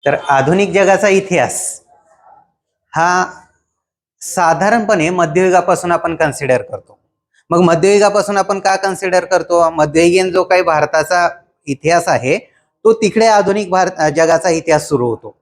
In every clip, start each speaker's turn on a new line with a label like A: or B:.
A: तर आधुनिक जगाचा इतिहास हा साधारणपणे मध्ययुगापासून आपण कन्सिडर करतो. मग मध्ययुगापासून आपण का कन्सिडर करतो? मध्ययुगीन जो काही भारताचा इतिहास आहे तो तिकडे आधुनिक जगाचा इतिहास सुरू होतो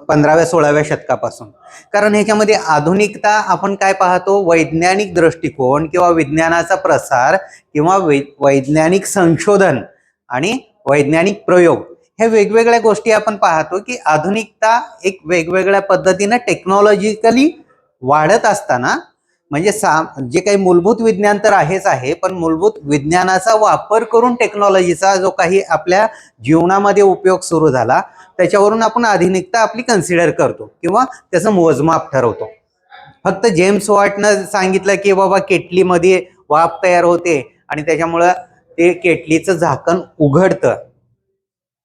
A: 15व्या-16व्या शतकापासून. कारण ह्याच्यामध्ये आधुनिकता आपण काय पाहतो? वैज्ञानिक दृष्टिकोन किंवा विज्ञानाचा प्रसार किंवा वैज्ञानिक संशोधन आणि वैज्ञानिक प्रयोग ह्या वेगवेगळ्या गोष्टी आपण पाहतो की आधुनिकता एक वेगवेगळ्या पद्धतीने टेक्नॉलॉजिकली वाढत असताना म्हणजे जे काही मूलभूत विज्ञान तर आहेच आहे, पण मूलभूत विज्ञानाचा वापर करून टेक्नॉलॉजीचा जो काही आपल्या जीवनामध्ये उपयोग सुरू झाला त्याच्यावरून आपण आधुनिकता आपली कन्सिडर करतो किंवा त्याचं मोजमाप ठरवतो. फक्त जेम्स वॉटनं सांगितलं की बाबा केटलीमध्ये वाफ तयार होते आणि त्याच्यामुळं ते केटलीचं झाकण उघडतं.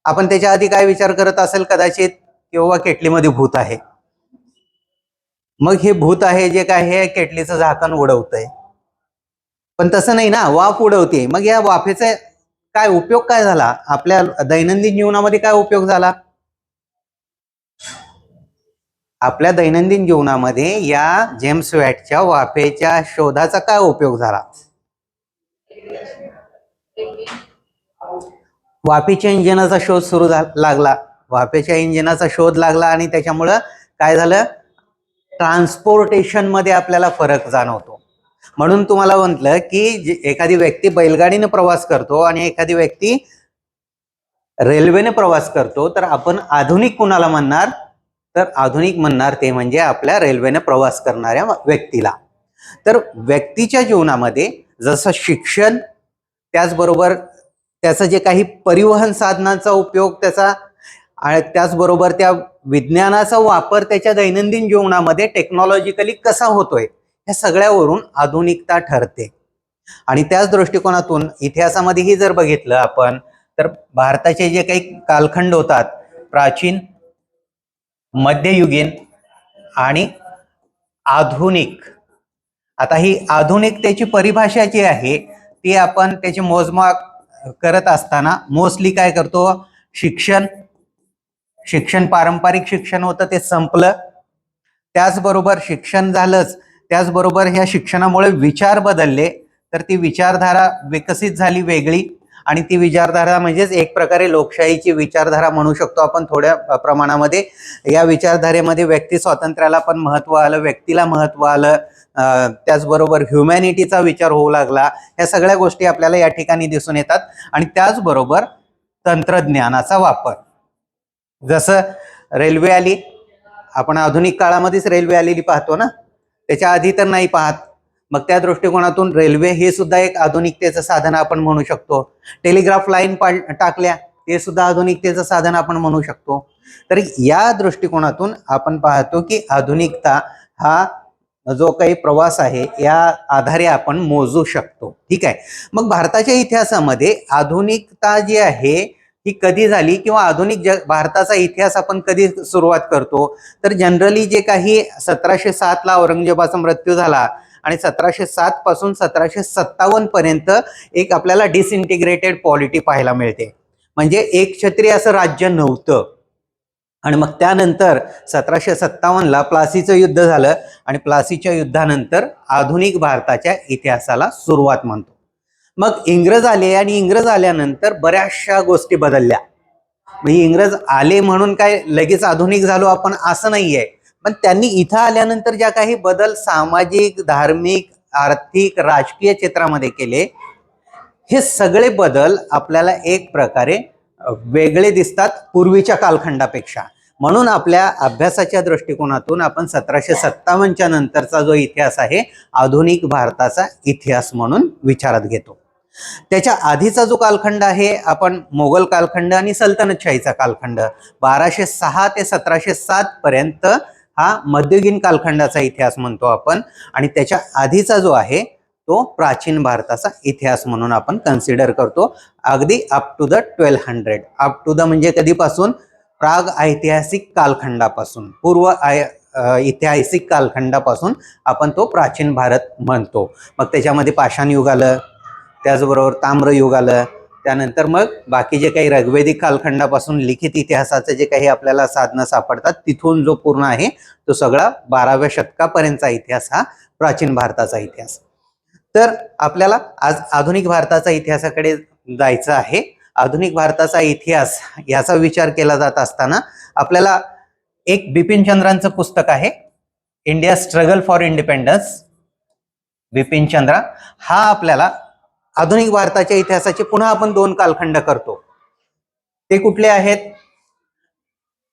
A: आपण त्याच्या आधी काय विचार करत असेल कदाचित की बाबा केटलीमध्ये भूत आहे, मग हे भूत आहे जे काय हे केटलीचं झाकण उडवतंय. पण तसं नाही ना, वाफ उडवते. मग या वाफेचा काय उपयोग काय झाला आपल्या दैनंदिन जीवनामध्ये? काय उपयोग झाला आपल्या दैनंदिन जीवनामध्ये? या जेम्स वॅटच्या वाफेच्या शोधाचा काय उपयोग झाला? वाफेच्या इंजिनाचा शोध सुरू लागला. वाफेच्या इंजिनाचा शोध लागला आणि त्याच्यामुळं काय झालं? ट्रान्सपोर्टेशन मध्ये आपल्याला फरक जाणवतो. म्हणून तुम्हाला म्हटलं की एखादी व्यक्ती बैलगाडीने प्रवास करतो आणि एखादी व्यक्ती रेल्वेने प्रवास करतो, तर आपण आधुनिक कुणाला म्हणणार? तर आधुनिक म्हणणार ते म्हणजे आपल्या रेल्वेने प्रवास करणाऱ्या व्यक्तीला. तर व्यक्तीच्या जीवनामध्ये जसं शिक्षण, त्याचबरोबर त्याचं जे काही परिवहन साधनांचा उपयोग त्याचा, त्याचबरोबर त्या विज्ञानाचा वापर त्याच्या दैनंदिन जीवनामध्ये टेक्नॉलॉजिकली कसा होतोय या सगळ्यावरून आधुनिकता ठरते. आणि त्याच दृष्टिकोनातून इतिहासामध्येही जर बघितलं आपण तर भारताचे जे काही कालखंड होतात, प्राचीन, मध्ययुगीन आणि आधुनिक. आता ही आधुनिकतेची परिभाषा जी आहे ती आपण त्याचे मोजमाप करत असताना मोस्टली काय करतो? शिक्षण पारंपरिक शिक्षण होतं ते संपलं, त्याचबरोबर शिक्षण झालंच, त्याचबरोबर ह्या शिक्षणामुळे विचार बदलले, तर ती विचारधारा विकसित झाली वेगळी. आणि ती विचारधारा म्हणजेच एक प्रकारे लोकशाहीची विचारधारा म्हणू शकतो आपण थोड्या प्रमाणामध्ये. या विचारधारेमध्ये व्यक्ती स्वातंत्र्याला पण महत्व आलं, व्यक्तीला महत्व आलं, त्याचबरोबर ह्युमॅनिटीचा विचार होऊ लागला. या सगळ्या गोष्टी आपल्याला या ठिकाणी दिसून येतात. आणि त्याचबरोबर तंत्रज्ञानाचा वापर, जसं रेल्वे आली, आपण आधुनिक काळामध्येच रेल्वे आलेली पाहतो ना, त्याच्या आधी तर नाही पाहत. मग त्या दृष्टिकोनातून रेल्वे हे सुद्धा एक आधुनिकतेचं साधन आपण म्हणू शकतो. टेलिग्राफ लाईन टाकल्या, ते सुद्धा आधुनिकतेचं साधन आपण म्हणू शकतो. तर या दृष्टिकोनातून आपण पाहतो की आधुनिकता हा जो काही प्रवास आहे या आधारे आपण मोजू शकतो. ठीक आहे. मग भारताच्या इतिहासामध्ये आधुनिकता जी आहे ही कधी झाली किंवा आधुनिक भारताचा इतिहास आपण कधी सुरुवात करतो? तर जनरली जे काही 1707 ला औरंगजेबाचा मृत्यू झाला आणि 1707 पासून 1757 पर्यंत एक आपल्याला डिसइंटिग्रेटेड पॉलिटी पाहायला मिळते. म्हणजे एक छत्री असं राज्य नव्हतं. आणि मग त्यानंतर 1757 ला प्लासीचं युद्ध झालं आणि प्लासीच्या युद्धानंतर आधुनिक भारताच्या इतिहासाला सुरुवात म्हणतो. मग इंग्रज आले आणि इंग्रज आल्यानंतर बऱ्याचशा गोष्टी बदलल्या. म्हणजे इंग्रज आले म्हणून काय लगेच आधुनिक झालो आपण असं नाहीये, पण त्यांनी इथं आल्यानंतर ज्या काही बदल सामाजिक, धार्मिक, आर्थिक, राजकीय क्षेत्रामध्ये केले, हे सगळे बदल आपल्याला एक प्रकारे वेगळे दिसतात पूर्वीच्या कालखंडापेक्षा. म्हणून आपल्या अभ्यासाच्या दृष्टिकोनातून आपण 1757च्या नंतरचा जो इतिहास आहे आधुनिक भारताचा इतिहास म्हणून विचारात घेतो. त्याच्या आधीचा जो कालखंड आहे आपण मोगल कालखंड आणि सल्तनतशाहीचा कालखंड, 1206 ते 1707 पर्यंत हा मध्ययुगीन कालखंडाचा इतिहास म्हणतो आपण. आणि त्याच्या आधीचा जो आहे तो प्राचीन भारताचा इतिहास म्हणून आपण कन्सिडर करतो, अगदी up to the 1200. Up to the म्हणजे कधीपासून? प्राग ऐतिहासिक कालखंडापासून, पूर्व ऐतिहासिक कालखंडापासून आपण तो प्राचीन भारत म्हणतो. मग त्याच्यामध्ये पाषाण युग आलं, त्याचबरोबर ताम्रयुग आलं, त्यानंतर मग बाकी जे काही ऋग्वेदिक कालखंडापासून लिखित इतिहासाचे जे काही आपल्याला साधनं सापडतात तिथून जो पूर्ण आहे तो सगळा 12व्या शतकापर्यंतचा इतिहास हा प्राचीन भारताचा इतिहास. तर आपल्याला आज आधुनिक भारताचा इतिहासाकडे जायचं आहे. आधुनिक भारताचा इतिहास याचा विचार केला जात असताना आपल्याला एक बिपिन चंद्रांचं पुस्तक आहे, India struggle for independence. Bipin Chandra हा आपल्याला आधुनिक भारताच्या इतिहासाचे पुन्हा आपण 2 कालखंड करतो. ते कुठले आहेत?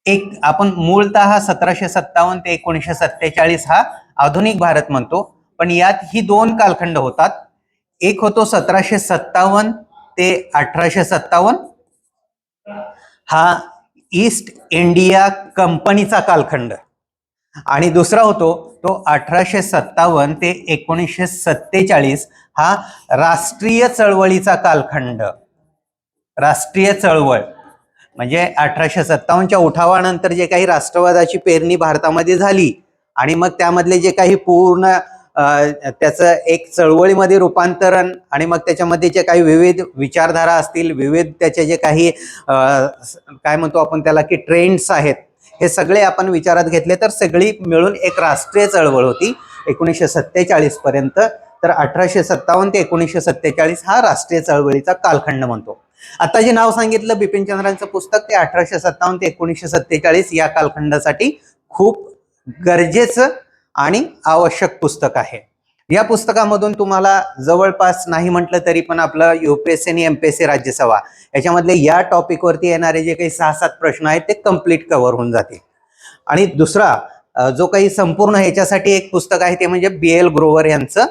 A: एक आपण मूळतः 1757 ते 1947 हा आधुनिक भारत म्हणतो, पण यात ही 2 कालखंड होतात. एक होतो 1757 ते 1857, हा ईस्ट इंडिया कंपनीचा कालखंड, आणि दुसरा होतो तो 1857 ते 1947 हा राष्ट्रीय चळवळीचा कालखंड. राष्ट्रीय चळवळ म्हणजे 1857च्या उठावानंतर जे काही राष्ट्रवादाची पेरणी भारतामध्ये झाली आणि मग त्यामधले जे काही पूर्ण त्याचं एक चळवळीमध्ये रूपांतरण आणि मग त्याच्यामध्ये जे काही विविध विचारधारा असतील, विविध त्याचे जे काही काय म्हणतो आपण त्याला की ट्रेंड्स आहेत, हे सगळे आपण विचारात घेतले तर सगळी मिळून एक राष्ट्रीय चळवळ होती 1947 पर्यंत. तर 1857 ते 1947 हा राष्ट्रीय चळवळीचा कालखंड म्हणतो. आता जे नाव सांगितलं बिपिन चंद्रांचं पुस्तक ते 1857 ते 1947 या कालखंडासाठी खूप गरजेचं आणि आवश्यक पुस्तक आहे. या पुस्तकामधून तुम्हाला जवळपास नाही म्हटलं तरी पण आपलं UPSC आणि MPSC राज्यसेवा याच्यामधले या टॉपिकवरती येणारे जे काही 6-7 प्रश्न आहेत ते कम्प्लीट कव्हर होऊन जातील. आणि दुसरा जो काही संपूर्ण ह्याच्यासाठी एक पुस्तक आहे ते म्हणजे BL ग्रोवर यांचं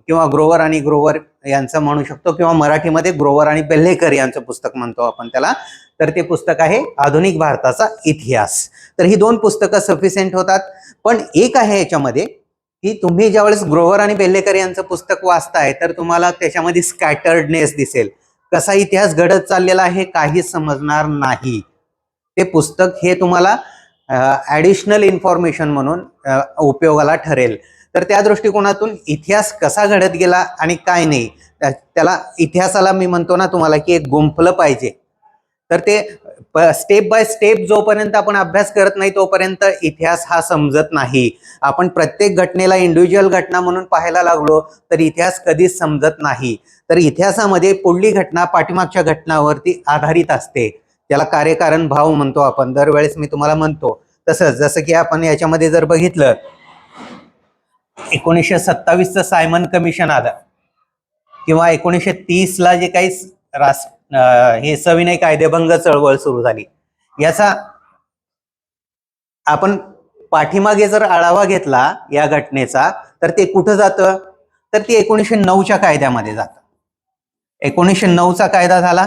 A: किंवा ग्रोवर आणि ग्रोवर यांचं म्हणू शकतो, किंवा मराठीमध्ये ग्रोवर आणि बेल्हेकर यांचं पुस्तक म्हणतो आपण त्याला. तर ते पुस्तक आहे आधुनिक भारताचा इतिहास. तर ही 2 पुस्तकं सफिशियंट होतात. पण एक आहे याच्यामध्ये की तुम्ही ज्यावेळेस ग्रोवर आणि बेल्हेकर यांचं पुस्तक वाचताय तर तुम्हाला त्याच्यामध्ये स्कॅटर्डनेस दिसेल, कसा इतिहास घडत चाललेला आहे काहीच समजणार नाही. ते पुस्तक हे तुम्हाला ॲडिशनल इन्फॉर्मेशन म्हणून उपयोगाला ठरेल. तर त्या दृष्टिकोनातून इतिहास कसा घडत गेला आणि काय नाही, त्याला इतिहासाला मी म्हणतो ना तुम्हाला की एक गुंफलं पाहिजे. तर ते स्टेप बाय स्टेप जोपर्यंत आपण अभ्यास करत नाही तोपर्यंत इतिहास हा समजत नाही. आपण प्रत्येक घटनेला इंडिव्हिज्युअल घटना म्हणून पाहायला लागलो तर इतिहास कधीच समजत नाही. तर इतिहासामध्ये पुढली घटना पाठीमागच्या घटनावरती आधारित असते, त्याला कार्यकारण भाव म्हणतो आपण. दरवेळेस मी तुम्हाला म्हणतो तसंच, जसं की आपण याच्यामध्ये जर बघितलं 1927चं सायमन कमिशन आलं, किंवा 1930ला जे काही हे सविनय कायदेभंग चळवळ सुरू झाली, याचा आपण पाठीमागे जर आढावा घेतला या घटनेचा तर ते कुठं जातं, तर ते 1909च्या कायद्यामध्ये जातं. 1909चा कायदा झाला,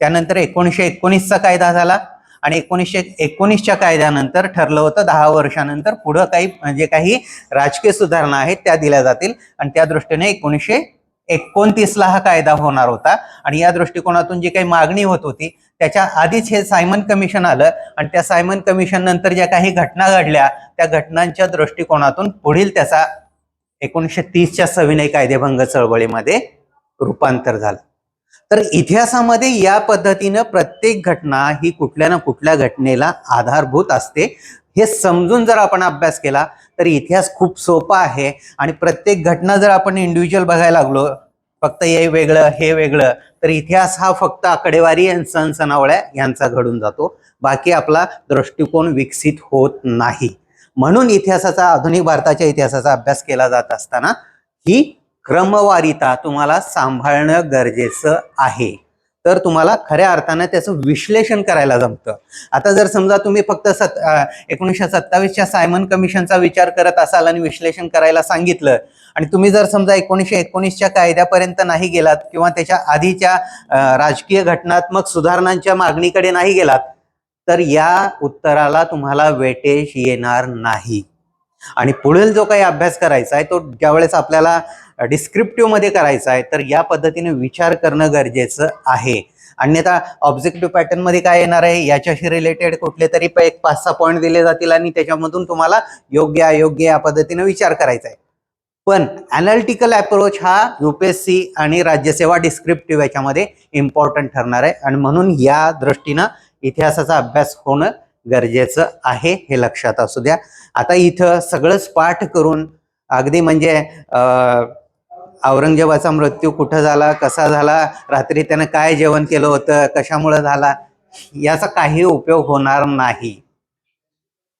A: त्यानंतर 1919चा कायदा झाला, आणि 1919च्या कायद्यानंतर ठरलं होतं 10 वर्षानंतर पुढं काही राजकीय सुधारणा आहेत त्या दिल्या जातील, आणि त्या दृष्टीने 1929ला हा कायदा होणार होता. आणि या दृष्टिकोनातून जी काही मागणी होत होती त्याच्या आधीच हे सायमन कमिशन आलं, आणि त्या सायमन कमिशन नंतर ज्या काही घटना घडल्या त्या घटनांच्या दृष्टिकोनातून पुढील त्याचा 1930च्या सविनय कायदेभंग चळवळीमध्ये रूपांतर झालं. तर इतिहासामध्ये या पद्धतीनं प्रत्येक घटना ही कुठल्या ना कुठल्या घटनेला आधारभूत असते. हे समजून जर आपण अभ्यास केला तर इतिहास खूप सोपा आहे. आणि प्रत्येक घटना जर आपण इंडिव्हिज्युअल बघायला लागलो, फक्त हे वेगळं हे वेगळं, तर इतिहास हा फक्त आकडेवारी आणि सणसणावळ्या यांचा घडून जातो, बाकी आपला दृष्टिकोन विकसित होत नाही. म्हणून इतिहासाचा, आधुनिक भारताच्या इतिहासाचा अभ्यास केला जात असताना ही क्रमवारीता तुम्हाला सांभाळणं गरजेचं आहे, तर तुम्हाला खऱ्या अर्थानं त्याचं विश्लेषण करायला जमतं. आता जर समजा तुम्ही फक्त 1927च्या सायमन कमिशनचा विचार करत असाल आणि विश्लेषण करायला सांगितलं, आणि तुम्ही जर समजा 1919च्या कायद्यापर्यंत नाही गेलात किंवा त्याच्या आधीच्या राजकीय घटनात्मक सुधारणांच्या मागणीकडे नाही गेलात, तर या उत्तराला तुम्हाला वेटेज येणार नाही. आणि पुढील जो काही अभ्यास करायचा आहे तो ज्यावेळेस आपल्याला डिस्क्रिप्टिव्ह मध्ये करायचा आहे तर या पद्धतीने विचार करणं गरजेचं आहे. अन्यथा ऑब्जेक्टिव्ह पॅटर्न मध्ये काय येणार आहे, याच्याशी रिलेटेड कुठले तरी 5-6 पॉईंट दिले जातील आणि त्याच्यामधून तुम्हाला योग्य अयोग्य या पद्धतीने विचार करायचा आहे. पण अनालिटिकल अप्रोच हा UPSC आणि राज्यसेवा डिस्क्रिप्टिव्ह याच्यामध्ये इम्पॉर्टंट ठरणार आहे आणि म्हणून या दृष्टीनं इतिहासाचा अभ्यास होणं गरजेचं आहे, हे लक्षात असू द्या. आता इथं सगळंच पाठ करून अगदी म्हणजे औरंगजेबाचा मृत्यू कुठं झाला, कसा झाला, रात्री त्यानं काय जेवण केलं होतं, कशामुळे झाला, याचा काही उपयोग होणार नाही.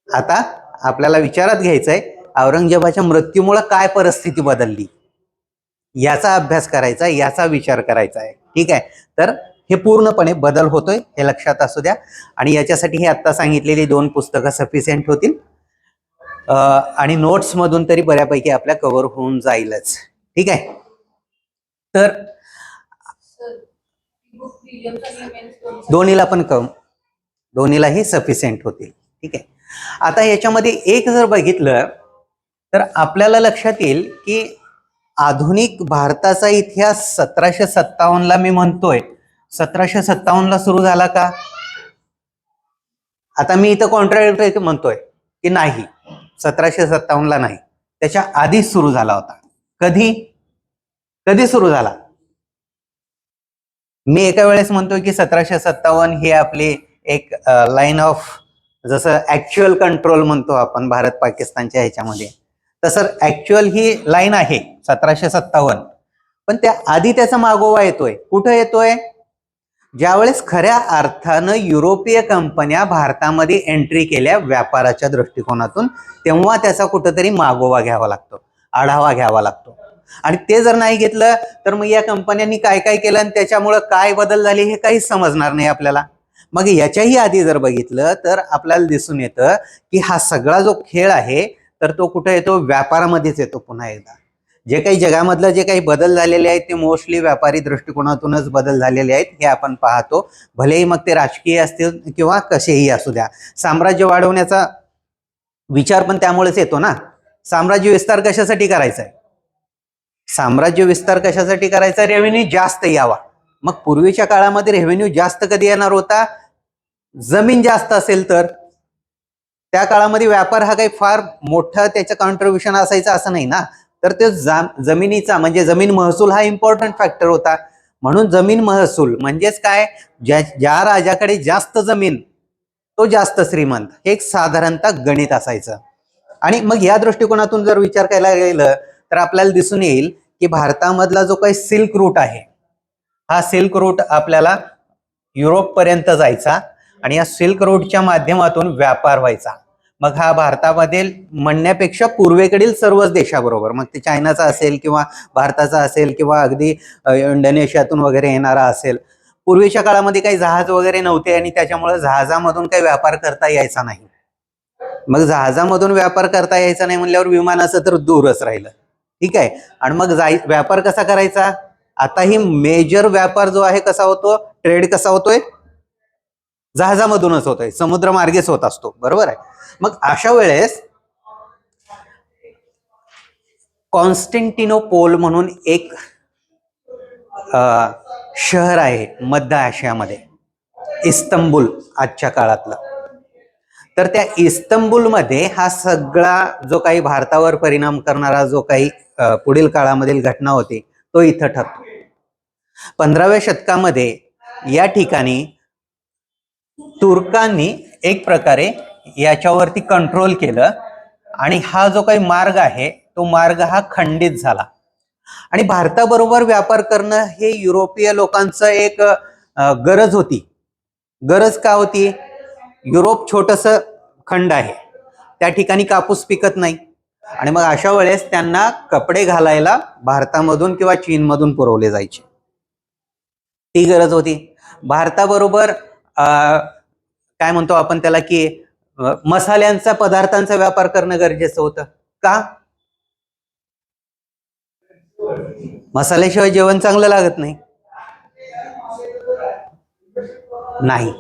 A: आता आपल्याला विचारात घ्यायचंय औरंगजेबाच्या मृत्यूमुळे काय परिस्थिती बदलली, याचा अभ्यास करायचा, याचा विचार करायचा आहे. ठीक आहे, तर हे पूर्णपणे बदल होतोय हे लक्षात असू द्या. आणि याच्यासाठी हे आता सांगितलेली 2 पुस्तकं सफिशियंट होतील आणि नोट्स मधून तरी बऱ्यापैकी आपल्या कव्हर होऊन जाईलच. ठीक आहे, तर दोन्हीला पण दोन्हीलाही सफिशियंट होतील. ठीक आहे, आता याच्यामध्ये एक जर बघितलं तर आपल्याला लक्षात येईल की आधुनिक भारताचा इतिहास 1757ला मी म्हणतोय, 1757ला सुरू झाला का? आता मी इथं कॉन्ट्राडिक्टरी म्हणतोय की नाही, 1757ला नाही, त्याच्या आधीच सुरू झाला होता. कधी सुरू झाला? मी एका वेळेस म्हणतोय की 1757 ही आपली एक लाईन ऑफ, जसं ऍक्च्युअल कंट्रोल म्हणतो आपण भारत पाकिस्तानच्या ह्याच्यामध्ये, तसं ऍक्च्युअल ही लाईन आहे 1757. पण त्या आधी त्याचा मागोवा येतोय. कुठं येतोय? ज्यावेळेस खऱ्या अर्थानं युरोपीय कंपन्या भारतामध्ये एंट्री केल्या व्यापाराच्या दृष्टिकोनातून, तेव्हा त्याचा कुठंतरी मागोवा घ्यावा लागतो, आढावा घ्यावा लागतो. आणि ते जर नाही घेतलं तर मग या कंपन्यांनी काय काय केलं आणि त्याच्यामुळे काय बदल झाले हे काहीच समजणार नाही आपल्याला. मग याच्याही आधी जर बघितलं तर आपल्याला दिसून येतं की हा सगळा जो खेळ आहे तर तो कुठे येतो? व्यापारामध्येच येतो. पुन्हा एकदा जे काही जगामधलं जे काही बदल झालेले आहेत ते मोस्टली व्यापारी दृष्टिकोनातूनच बदल झालेले आहेत, हे आपण पाहतो. भलेही मग ते राजकीय असतील किंवा कसेही असू द्या, साम्राज्य वाढवण्याचा विचार पण त्यामुळेच येतो ना. साम्राज्य विस्तार कशासाठी करायचा आहे? साम्राज्य विस्तार कशासाठी करायचा? रेव्हेन्यू जास्त यावा. मग पूर्वीच्या काळामध्ये रेव्हेन्यू जास्त कधी येणार होता? जमीन जास्त असेल तर. त्या काळामध्ये व्यापार हा काही फार मोठा त्याचं कॉन्ट्रीब्युशन असायचं असं नाही ना. तर ते जमिनीचा म्हणजे जमीन महसूल हा इम्पॉर्टंट फॅक्टर होता. म्हणून जमीन महसूल म्हणजेच काय? ज्या राजाकडे जास्त जमीन तो जास्त श्रीमंत, हे एक साधारणतः गणित असायचं. आणि मग या दृष्टिकोनातून जर विचार करायला गेलं तर आपल्याला दिसून येईल की भारतामधला जो काही सिल्क रूट आहे, हा सिल्क रूट आपल्याला युरोप पर्यंत जायचा आणि या सिल्क रूटच्या माध्यमातून व्यापार व्हायचा. मग हा भारतामध्ये म्हणण्यापेक्षा पूर्वेकडील सर्वच देशाबरोबर, मग ते चायनाचा असेल किंवा भारताचा असेल किंवा अगदी इंडोनेशियातून वगैरे येणारा असेल. पूर्वीच्या काळामध्ये काही जहाज वगैरे नव्हते आणि त्याच्यामुळे जहाजामधून काही व्यापार करता यायचा नाही. मग जहाजामधून व्यापार करता यायचा नाही म्हणल्यावर विमानाचं तर दूरच राहिलं. ठीक आहे, आणि मग व्यापार कसा करायचा? आता ही मेजर व्यापार जो आहे कसा होतो? ट्रेड कसा होतोय? जहाजामधूनच होतोय, समुद्र मार्गेच होत असतो. बरोबर आहे. मग अशा वेळेस कॉन्स्टँटिनोपोल म्हणून एक शहर आहे मध्य आशियामध्ये, इस्तंबुल आजच्या काळातलं. तर त्या इस्तंबुलमध्ये हा सगळा जो काही भारतावर परिणाम करणारा जो काही पुढील काळामधील घटना होती तो इथं ठरतो. 15व्या शतकामध्ये या ठिकाणी तुर्कांनी एक प्रकारे याच्यावरती कंट्रोल केलं आणि हा जो काही मार्ग आहे तो मार्ग हा खंडित झाला. आणि भारताबरोबर व्यापार करणं हे युरोपीय लोकांचं एक गरज होती. गरज का होती? युरोप छोटस खंड आहे, त्या ठिकाणी कापूस पिकत नाही आणि मग अशा वेळेस त्यांना कपडे घालायला भारतामधून किंवा चीनमधून पुरवले जायचे. ती गरज होती. भारताबरोबर काय म्हणतो आपण त्याला की मसाल्यांचा पदार्थांचा व्यापार करणं गरजेचं होतं. का? मसाल्याशिवाय जेवण चांगलं लागत नाही.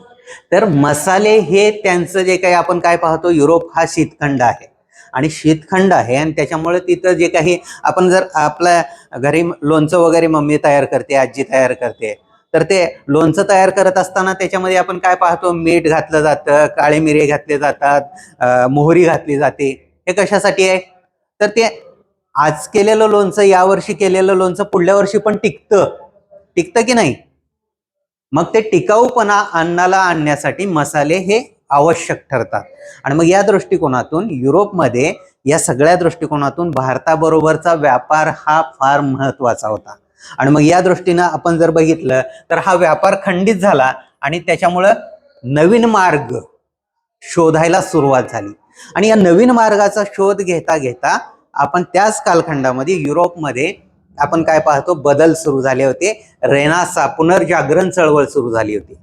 A: तर मसाले हे त्यांचं जे काही आपण काय पाहतो, युरोप हा शीतखंड आहे आणि शीतखंड आहे आणि त्याच्यामुळे तिथं जे काही आपण जर आपल्या घरी लोणचं वगैरे मम्मी तयार करते, आजी तयार करते, तर ते लोणचं तयार करत असताना त्याच्यामध्ये आपण काय पाहतो? मीठ घातलं जातं, काळे मिरे घातले जातात, मोहरी घातली जाते. हे कशासाठी आहे? तर ते आज केलेलं लोणचं, यावर्षी केलेलं लोणचं पुढल्या वर्षी पण टिकतं की नाही? मग ते टिकाऊपणा अन्नाला आणण्यासाठी मसाले हे आवश्यक ठरतात. आणि मग या दृष्टिकोनातून युरोपमध्ये या सगळ्या दृष्टिकोनातून भारताबरोबरचा व्यापार हा फार महत्वाचा होता. आणि मग या दृष्टीनं आपण जर बघितलं तर हा व्यापार खंडित झाला आणि त्याच्यामुळं नवीन मार्ग शोधायला सुरुवात झाली. आणि या नवीन मार्गाचा शोध घेता घेता आपण त्याच कालखंडामध्ये युरोपमध्ये आपण काय पाहतो, बदल सुरू झाले होते. रेनासा पुनर्जागरण चळवळ सुरू झाली होती.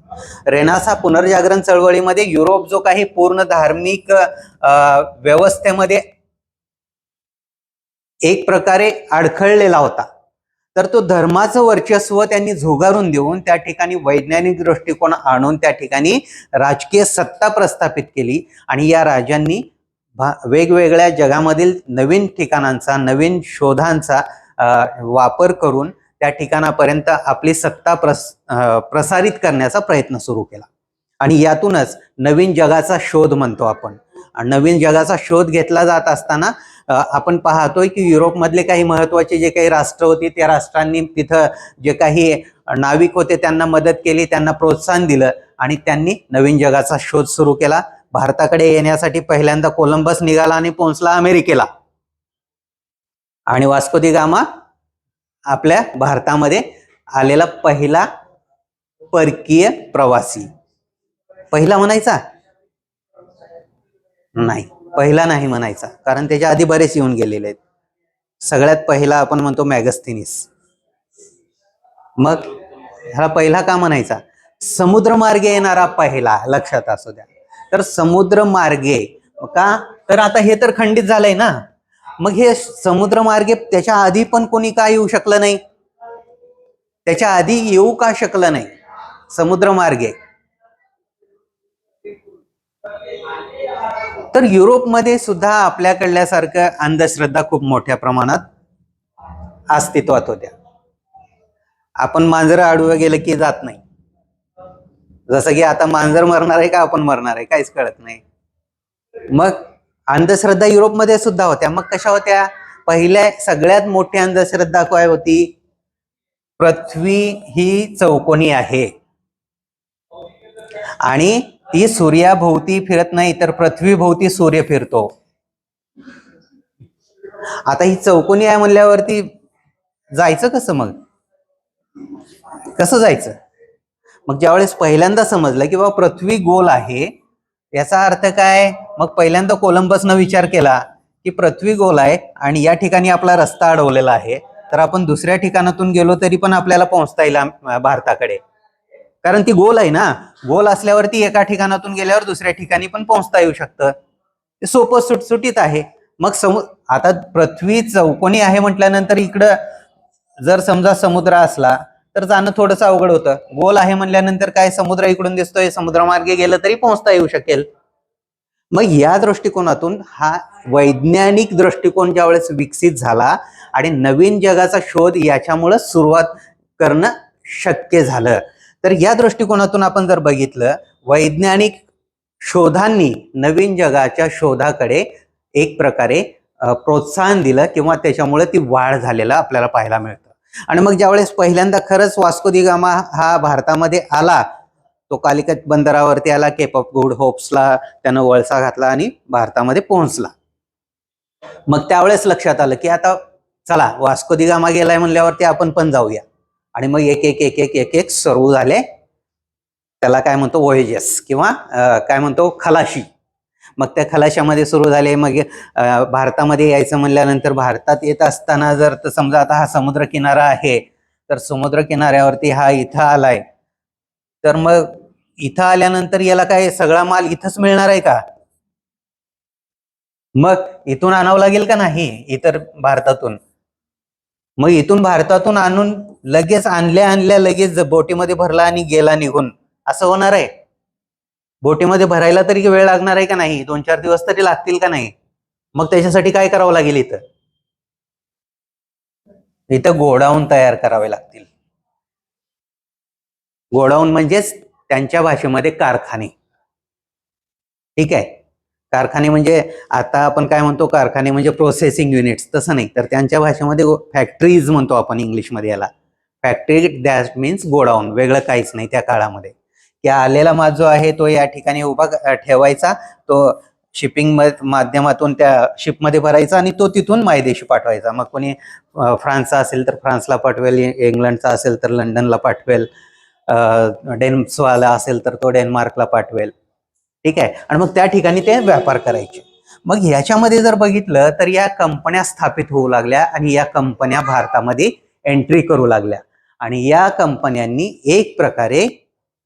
A: रेनासा पुनर्जागरण चळवळीमध्ये युरोप जो काही पूर्ण धार्मिक व्यवस्थेमध्ये एक प्रकारे अडखळलेला होता, तर तो धर्माचं वर्चस्व त्यांनी झुगारून देऊन त्या ठिकाणी वैज्ञानिक दृष्टिकोन आणून त्या ठिकाणी राजकीय सत्ता प्रस्थापित केली. आणि या राजांनी वेगवेगळ्या जगामधील नवीन ठिकाणांचा, नवीन शोधांचा वापर करून त्या ठिकाणापर्यंत आपली सत्ता प्रसारित करण्याचा प्रयत्न सुरू केला. आणि यातूनच नवीन जगाचा शोध म्हणतो आपण. नवीन जगाचा शोध घेतला जात असताना आपण पाहतोय की युरोपमधले काही महत्वाचे जे काही राष्ट्र होती त्या राष्ट्रांनी तिथं जे काही नाविक होते त्यांना मदत केली, त्यांना प्रोत्साहन दिलं आणि त्यांनी नवीन जगाचा शोध सुरू केला. भारताकडे येण्यासाठी पहिल्यांदा कोलंबस निघाला आणि पोहोचला अमेरिकेला. आणि वास्को दी गामा आपल्या भारतामध्ये आलेला पहिला परकीय प्रवासी. पहिला म्हणायचा नाही, पहिला नाही म्हणायचा, कारण त्याच्या आधी बरेच येऊन गेलेले आहेत. सगळ्यात पहिला आपण म्हणतो मॅगस्थीनिस. मग ह्याला पहिला का म्हणायचा? समुद्रमार्गे येणारा पहिला, लक्षात असू द्या. तर समुद्रमार्गे का? तर आता हे तर खंडित झालंय ना. मग हे समुद्रमार्गे त्याच्या आधी पण कोणी का येऊ शकलं नाही? त्याच्या आधी येऊ का शकलं नाही समुद्रमार्गे? तर युरोपमध्ये सुद्धा आपल्याकडल्यासारखं अंधश्रद्धा खूप मोठ्या प्रमाणात अस्तित्वात होत्या. आपण मांजर आडवं गेलं की जात नाही. जसं की आता मांजर मरणार आहे का आपण मरणार आहे काहीच कळत नाही. मग अंधश्रद्धा युरोपमध्ये सुद्धा होत्या. मग कशा होत्या? पहिल्या सगळ्यात मोठी अंधश्रद्धा काय होती? पृथ्वी ही चौकोनी आहे आणि ती सूर्याभोवती फिरत नाही, तर पृथ्वीभोवती सूर्य फिरतो. आता ही चौकोनी आहे म्हणल्यावरती जायचं कसं? मग कसं जायचं? मग ज्यावेळेस पहिल्यांदा समजलं की बाबा पृथ्वी गोल आहे, याचा अर्थ काय? मग पहिल्यांदा कोलंबसनं विचार केला की पृथ्वी गोल आहे आणि या ठिकाणी आपला रस्ता अडवलेला आहे, तर आपण दुसऱ्या ठिकाणातून गेलो तरी पण आपल्याला पोहोचता येईल भारताकडे, कारण ती गोल आहे ना. गोल असल्यावरती एका ठिकाणातून गेल्यावर दुसऱ्या ठिकाणी पण पोहोचता येऊ शकतं. ते सोपं सुटसुटीत आहे. मग आता पृथ्वी चौकोनी आहे म्हटल्यानंतर इकडं जर समजा समुद्र असला तर जाणं थोडंसं अवघड होतं. गोल आहे म्हणल्यानंतर काय, समुद्र इकडून दिसतोय, समुद्रमार्गे गेलं तरी पोहोचता येऊ शकेल. मग या दृष्टिकोनातून हा वैज्ञानिक दृष्टिकोन ज्यावेळेस विकसित झाला आणि नवीन जगाचा शोध याच्यामुळे सुरुवात करणं शक्य झालं. तर या दृष्टिकोनातून आपण जर बघितलं, वैज्ञानिक शोधांनी नवीन जगाच्या शोधाकडे एक प्रकारे प्रोत्साहन दिलं किंवा त्याच्यामुळे ती वाढ झालेलं आपल्याला पाहायला मिळतं. आणि मग ज्यावेळेस पहिल्यांदा खरंच वास्को दी गामा हा भारतामध्ये आला, तो कालिकत बंदरावरती आला, केप ऑफ गुड होप्सला त्यानं वळसा घातला आणि भारतामध्ये पोहोचला. मग त्यावेळेस लक्षात आलं की आता चला वास्को दी गामा गेलाय म्हणल्यावरती आपण पण जाऊया. आणि मग एक एक एक एक एक एक सुरू झाले. त्याला काय म्हणतो, वोयेजेस किंवा काय म्हणतो, खलाशी. मग त्या खलाशामध्ये सुरू झाले. मग भारतामध्ये यायचं म्हणल्यानंतर भारतात येत असताना जर समजा आता हा समुद्र किनारा आहे, तर समुद्र किनाऱ्यावरती हा इथं आलाय, तर मग इथं आल्यानंतर याला काय सगळा माल इथंच मिळणार आहे का? मग इथून आणावं लागेल का नाही इतर भारतातून? मग इथून भारतातून आणून लगेच आणल्या लगेच बोटीमध्ये भरला आणि गेला निघून, असं होणार आहे? बोटीमध्ये भरायला तरी वेळ लागणार आहे का नाही? 2-4 दिवस तरी लागतील का नाही? मग त्याच्यासाठी काय करावं लागेल? इथं गोडाऊन तयार करावे लागतील. गोडाऊन म्हणजेच त्यांच्या भाषेमध्ये कारखाने. ठीक आहे. कारखाने म्हणजे आता आपण काय म्हणतो, कारखाने म्हणजे प्रोसेसिंग युनिट्स, तसं नाही. तर त्यांच्या भाषेमध्ये फॅक्टरीज म्हणतो आपण इंग्लिशमध्ये याला. फॅक्टरी दॅट मीन्स गोडाऊन, वेगळं काहीच नाही त्या काळामध्ये. की आलेला माल जो आहे तो या ठिकाणी उभा ठेवायचा, तो शिपिंग माध्यमातून त्या शिपमध्ये भरायचा आणि तो तिथून मायदेशी पाठवायचा. मग कोणी फ्रान्सचा असेल तर फ्रान्सला पाठवेल, इंग्लंडचा असेल तर लंडनला पाठवेल, डेन्सवाला असेल तर तो डेन्मार्कला पाठवेल. ठीक आहे. आणि मग त्या ठिकाणी ते व्यापार करायचे. मग ह्याच्यामध्ये जर बघितलं तर या कंपन्या स्थापित होऊ लागल्या आणि या कंपन्या भारतामध्ये एंट्री करू लागल्या. आणि या कंपन्यांनी एक प्रकारे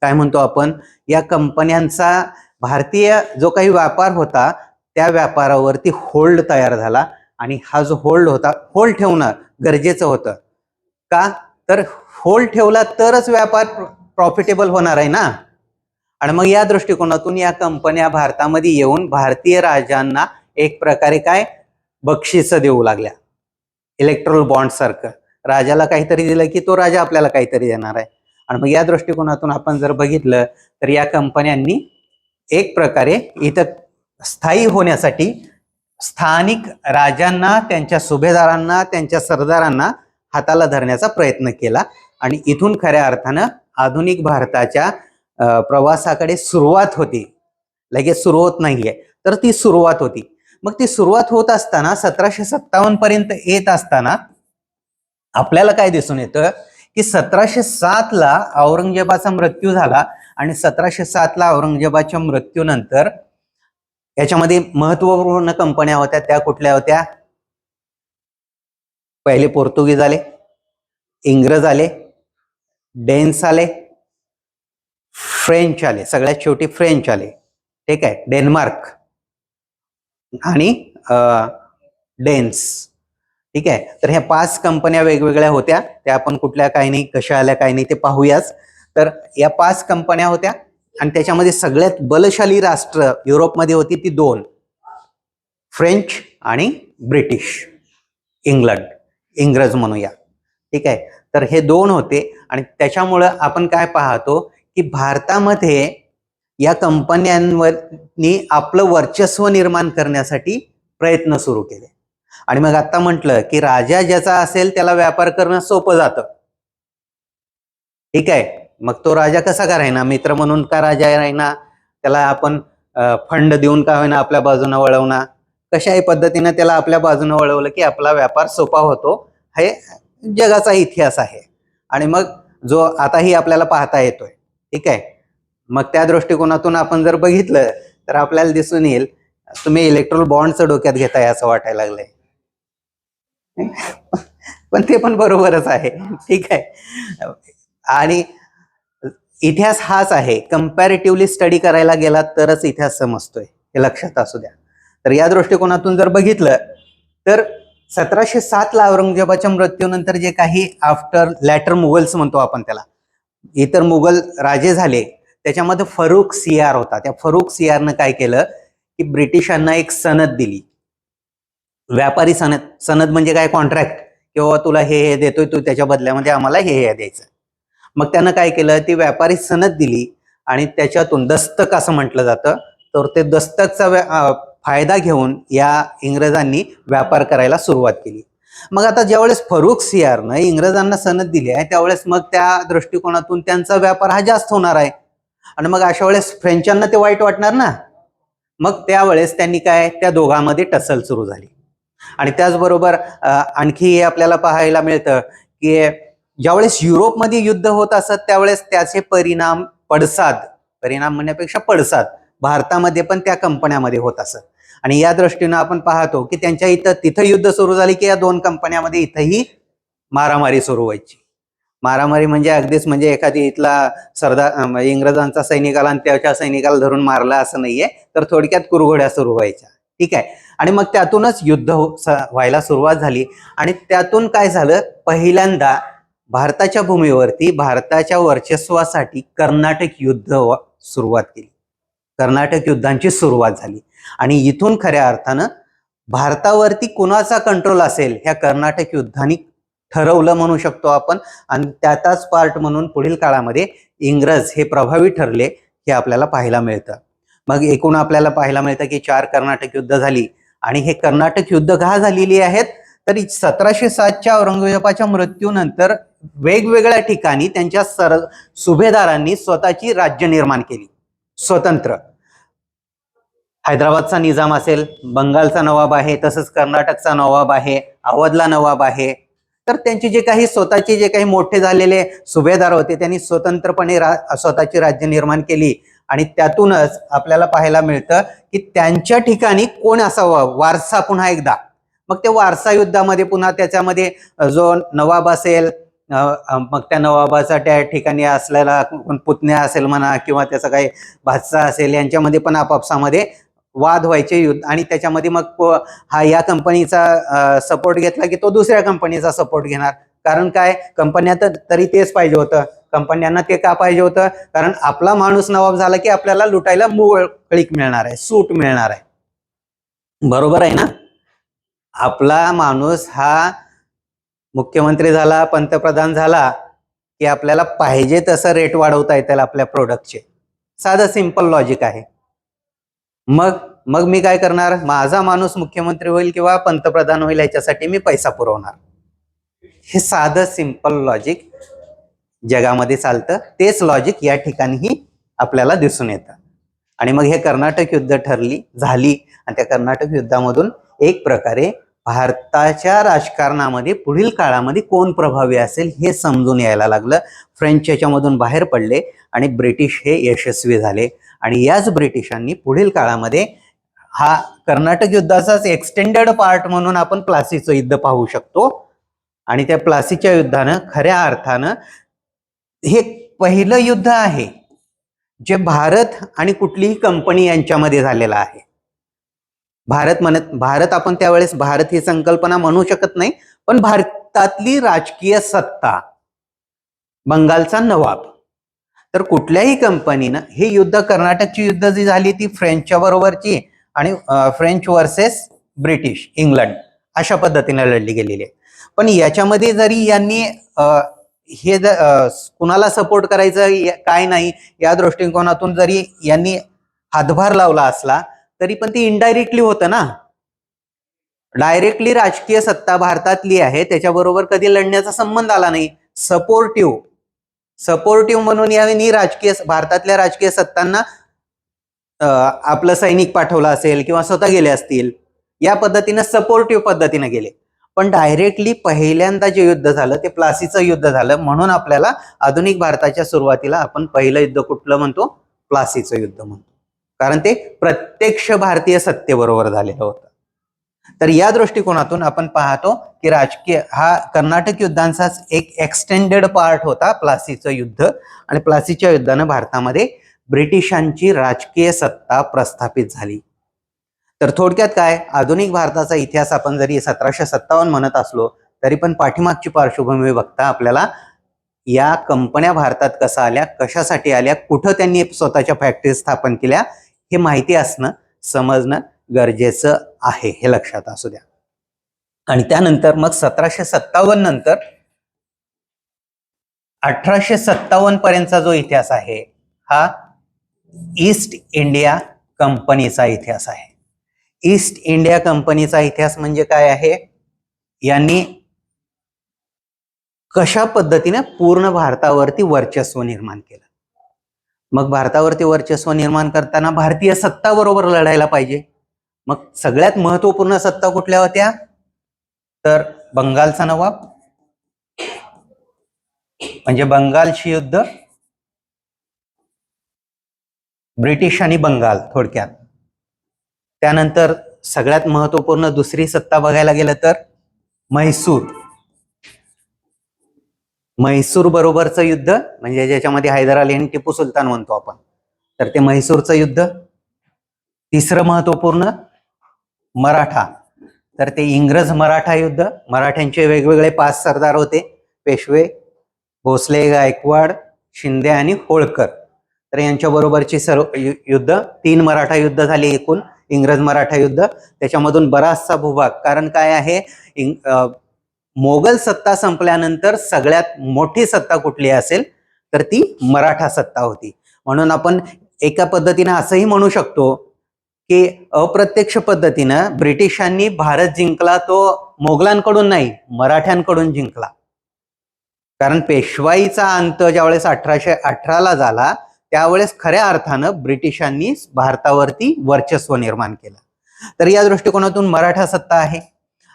A: काय म्हणतो आपण, या कंपन्यांचा भारतीय जो काही व्यापार होता त्या व्यापारावरती होल्ड तयार झाला. आणि हा जो होल्ड होता, होल्ड ठेवणं गरजेचं होतं. का तर होल्ड ठेवला तरच व्यापार प्रॉफिटेबल होणार आहे ना. आणि मग या दृष्टिकोनातून या कंपन्या भारतामध्ये येऊन भारतीय राजांना एक प्रकारे काय बक्षीस देऊ लागल्या, इलेक्ट्रल बॉन्ड सारखं. राजाला काहीतरी दिलं की तो राजा आपल्याला काहीतरी देणार आहे. आणि मग या दृष्टिकोनातून आपण जर बघितलं तर या कंपन्यांनी एक प्रकारे इथं स्थायी होण्यासाठी स्थानिक राजांना, त्यांच्या सुभेदारांना, त्यांच्या सरदारांना हाताला धरण्याचा प्रयत्न केला. आणि इथून खऱ्या अर्थानं आधुनिक भारताच्या प्रवासाकडे सुरुवात होती. लगेच सुरू होत नाहीये, तर ती सुरुवात होती. मग ती सुरुवात होत असताना 1757 पर्यंत येत असताना आपल्याला काय दिसून येतं की 1707 ला औरंगजेबाचा मृत्यू झाला. आणि 1707 ला औरंगजेबाच्या मृत्यूनंतर याच्यामध्ये महत्वपूर्ण कंपन्या होत्या. त्या कुठल्या होत्या? पहिले पोर्तुगीज आले, इंग्रज आले, डेन्स आले, फ्रेंच आले, सगळ्यात शेवटी फ्रेंच आले. ठीक आहे. डेन्मार्क आणि डेन्स. ठीक आहे. तर ह्या 5 कंपन्या वेगवेगळ्या होत्या. त्या आपण कुठल्या काही नाही, कशा आल्या काही नाही ते पाहूयाच. तर या 5 कंपन्या होत्या आणि त्याच्यामध्ये सगळ्यात बलशाली राष्ट्र युरोपमध्ये होती ती 2, फ्रेंच आणि ब्रिटिश, इंग्लंड, इंग्रज म्हणूया. ठीक आहे. तर हे 2 होते. आणि त्याच्यामुळं आपण काय पाहतो की भारतामध्ये या कंपन्यांनी आपलं वर्चस्व निर्माण करण्यासाठी प्रयत्न सुरू केले. आणि मग आता म्हटलं की राजा ज्याचा असेल त्याला व्यापार करणं सोपं जातं. ठीक आहे. मग तो राजा कसा का राहिना, मित्र म्हणून का राजा राहिना, त्याला आपण फंड देऊन का होईना आपल्या बाजूने वळवणार, कशाही पद्धतीने त्याला आपल्या बाजूने वळवलं की आपला व्यापार सोपा होतो. हे जगाचा इतिहास आहे. आणि मग जो आताही आपल्याला पाहता येतोय. ठीक आहे. मग त्या दृष्टिकोनातून आपण जर बघितलं तर आपल्याला दिसून येईल, तुम्ही इलेक्ट्रल बॉन्डचं डोक्यात घेताय असं वाटायला लागलंय. पण ते पण बरोबरच आहे. ठीक आहे. आणि इतिहास हाच आहे, कम्पॅरेटिव्हली स्टडी करायला गेला तरच इतिहास समजतोय, हे लक्षात असू द्या. तर या दृष्टिकोनातून जर बघितलं तर 1707 ला औरंगजेबाच्या मृत्यूनंतर जे काही आफ्टर लॅटर मुघल्स म्हणतो आपण त्याला, इतर मुघल राजे झाले, त्याच्यामध्ये फरुख सियार होता. त्या फरुख सियारनं काय केलं की ब्रिटिशांना एक सनद दिली, व्यापारी सनद. सनद म्हणजे काय? कॉन्ट्रॅक्ट, किंवा तुला हे देतोय, तू त्याच्या बदल्यामध्ये आम्हाला हे द्यायचं. मग त्यानं काय केलं, ती व्यापारी सनद दिली आणि त्याच्यातून दस्तक असं म्हटलं जातं. तर ते दस्तकचा फायदा घेऊन या इंग्रजांनी व्यापार करायला सुरुवात केली. मग आता ज्यावेळेस फरुख सियारनं इंग्रजांना सनद दिली आहे त्यावेळेस मग त्या दृष्टिकोनातून त्यांचा व्यापार हा जास्त होणार आहे. आणि मग अशा वेळेस फ्रेंचांना ते वाईट वाटणार ना. मग त्यावेळेस त्यांनी काय, त्या दोघांमध्ये टसल सुरू झाली. आणि त्याचबरोबर आणखी आपल्याला पाहायला मिळतं की ज्यावेळेस युरोपमध्ये युद्ध होत असत त्यावेळेस त्याचे परिणाम म्हणण्यापेक्षा पडसाद भारतामध्ये पण त्या कंपन्यामध्ये होत असत. आणि या दृष्टीनं आपण पाहतो की त्यांच्या तिथं युद्ध सुरू झाली की या 2 कंपन्यामध्ये इथंही मारामारी सुरू व्हायची. मारामारी म्हणजे अगदीच म्हणजे एखादी इथला सरदार इंग्रजांचा सैनिकाला आणि त्याच्या सैनिकाला धरून मारला असं नाहीये, तर थोडक्यात कुरघोड्या सुरू व्हायच्या. ठीक आहे. आणि मग त्यातूनच युद्ध व्हायला सुरुवात झाली. आणि त्यातून काय झालं, पहिल्यांदा भारताच्या भूमीवरती भारताच्या वर्चस्वासाठी कर्नाटक युद्ध सुरुवात केली. कर्नाटक युद्धांची सुरुवात झाली. आणि इथून खऱ्या अर्थानं भारतावरती कोणाचा कंट्रोल असेल ह्या कर्नाटक युद्धांनी ठरवलं म्हणू शकतो आपण. आणि त्याचाच पार्ट म्हणून पुढील काळामध्ये इंग्रज हे प्रभावी ठरले हे आपल्याला पाहायला मिळतं. मग एकूण आपल्याला पाहायला मिळतं की 4 कर्नाटक युद्ध झाली. आणि हे कर्नाटक युद्ध का झालेली आहेत, तर 1707च्या औरंगजेबाच्या मृत्यूनंतर वेगवेगळ्या ठिकाणी त्यांच्या सुभेदारांनी स्वतःची राज्य निर्माण केली, स्वतंत्र. हैदराबादचा निजाम असेल, बंगालचा नवाब आहे, तसंच कर्नाटकचा नवाब आहे, अवधला नवाब आहे. तर त्यांचे जे काही स्वतःचे जे काही मोठे झालेले सुभेदार होते त्यांनी स्वतंत्रपणे स्वतःची राज्य निर्माण केली. आणि त्यातूनच आपल्याला पाहायला मिळतं की त्यांच्या ठिकाणी कोण असावं, वारसा पुन्हा एकदा. मग ते वारसा युद्धामध्ये पुन्हा त्याच्यामध्ये जो नवाब असेल, मग त्या नवाबाचा त्या ठिकाणी असलेला पुतण्या असेल म्हणा किंवा त्याचा काही भाचा असेल, यांच्यामध्ये पण आपापसामध्ये वाद व्हायचे युद्ध. आणि त्याच्यामध्ये मग हा या कंपनीचा सपोर्ट घेतला की तो दुसऱ्या कंपनीचा सपोर्ट घेणार. कारण काय, कंपन्या तरी तेच पाहिजे होतं. कंपन्यांना ते का पाहिजे होतं, कारण आपला माणूस नवाब झाला की आपल्याला लुटायला मोकळीक मिळणार आहे, सूट मिळणार आहे. बरोबर आहे ना. आपला माणूस हा मुख्यमंत्री झाला, पंतप्रधान झाला की आपल्याला पाहिजे तसं रेट वाढवता येतील आपल्या प्रोडक्टचे. साधं सिंपल लॉजिक आहे. मग मी काय करणार, माझा माणूस मुख्यमंत्री होईल किंवा पंतप्रधान होईल याच्यासाठी मी पैसा पुरवणार. हे साधं सिंपल लॉजिक जगामध्ये चालतं. तेच लॉजिक या ठिकाणीही आपल्याला दिसून येतं. आणि मग हे कर्नाटक युद्ध झाली आणि त्या कर्नाटक युद्धामधून एक प्रकारे भारताच्या राजकारणामध्ये पुढील काळामध्ये कोण प्रभावी असेल हे समजून यायला लागलं. फ्रेंच याच्यामधून बाहेर पडले आणि ब्रिटिश हे यशस्वी झाले. आणि याच ब्रिटिशांनी पुढील काळामध्ये हा कर्नाटक युद्धाचाच एक्सटेंडेड पार्ट म्हणून आपण प्लासीचं युद्ध पाहू शकतो. आणि त्या प्लासीच्या युद्धानं खऱ्या अर्थानं हे पहिलं युद्ध आहे जे भारत आणि कुठलीही कंपनी यांच्यामध्ये झालेलं आहे. भारत आपण त्यावेळेस भारत ही संकल्पना म्हणू शकत नाही, पण भारतातली राजकीय सत्ता, बंगालचा नवाब. तर कुठल्याही कंपनीनं हे युद्ध, कर्नाटकची युद्ध जी झाली ती फ्रेंचच्या बरोबरची आणि फ्रेंच वर्सेस ब्रिटिश, इंग्लंड अशा पद्धतीने लढली गेलेली आहे. पण याच्यामध्ये जरी यांनी हे कुणाला सपोर्ट करायचं काय नाही या दृष्टिकोनातून जरी यांनी हातभार लावला असला तरी पण ती इनडायरेक्टली होतं ना. डायरेक्टली राजकीय सत्ता भारतातली आहे त्याच्याबरोबर कधी लढण्याचा संबंध आला नाही. सपोर्टिव्ह म्हणून यांनी भारतातल्या राजकीय सत्तांना आपलं सैनिक पाठवलं असेल किंवा स्वतः गेले असतील, या पद्धतीने सपोर्टिव्ह पद्धतीने गेले. पण डायरेक्टली पहिल्यांदा जे युद्ध झालं ते प्लासीचं युद्ध झालं. म्हणून आपल्याला आधुनिक भारताच्या सुरुवातीला आपण पहिलं युद्ध कुठलं म्हणतो, प्लासीचं युद्ध म्हणतो, कारण ते प्रत्यक्ष भारतीय सत्तेबरोबर झालेलं होतं. तर या दृष्टिकोनातून आपण पाहतो की हा कर्नाटक युद्धांचाच एक एक्सटेंडेड पार्ट होता प्लासीचं युद्ध. आणि प्लासीच्या युद्धानं भारतामध्ये ब्रिटिशांची राजकीय सत्ता प्रस्थापित झाली. तर थोडक्यात काय, आधुनिक भारताचा इतिहास आपण जरी 1757 म्हणत असलो तरी पण पाठीमागची पार्श्वभूमी बघता आपल्याला या कंपन्या भारतात कसा आल्या, कशासाठी आल्या, कुठं त्यांनी स्वतःच्या फॅक्टरी स्थापन केल्या हे माहिती असणं, समजणं गरजेचं आहे, हे लक्षात असू द्या. आणि त्यानंतर मग 1757 नंतर 1857 पर्यंतचा जो इतिहास आहे हा ईस्ट इंडिया कंपनीचा इतिहास आहे. ईस्ट इंडिया कंपनीचा इतिहास म्हणजे काय आहे, यांनी कशा पद्धतीने पूर्ण भारतावरती वर्चस्व निर्माण केलं. मग भारतावरती वर्चस्व निर्माण करताना भारतीय सत्ता बरोबर लढायला पाहिजे. मग सगळ्यात महत्वपूर्ण सत्ता कुठल्या होत्या, तर बंगालचा नवाब, म्हणजे बंगालची युद्ध, ब्रिटिश आणि बंगाल थोडक्यात. त्यानंतर सगळ्यात महत्वपूर्ण दुसरी सत्ता बघायला गेलं तर म्हैसूर बरोबरचं युद्ध, म्हणजे ज्याच्यामध्ये हैदर अली आणि टिपू सुलतान म्हणतो आपण, तर ते म्हैसूरचं युद्ध. तिसरं महत्वपूर्ण मराठा, तर ते इंग्रज मराठा युद्ध. मराठ्यांचे वेगवेगळे 5 सरदार होते, पेशवे, भोसले, गायकवाड, शिंदे आणि होळकर. तर यांच्या बरोबरची सर्व युद्ध 3 मराठा युद्ध झाली एकूण, इंग्रज मराठा युद्ध. त्याच्यामधून बराचसा भूभाग, कारण काय आहे, मोगल सत्ता संपल्यानंतर सगळ्यात मोठी सत्ता कुठली असेल तर ती मराठा सत्ता होती. म्हणून आपण एका पद्धतीने असंही म्हणू शकतो की अप्रत्यक्ष पद्धतीनं ब्रिटिशांनी भारत जिंकला तो मोगलांकडून नाही, मराठ्यांकडून जिंकला. कारण पेशवाईचा अंत ज्यावेळेस 1818ला झाला त्यावेळेस खऱ्या अर्थानं ब्रिटिशांनी भारतावरती वर्चस्व निर्माण केलं. तर या दृष्टिकोनातून मराठा सत्ता आहे.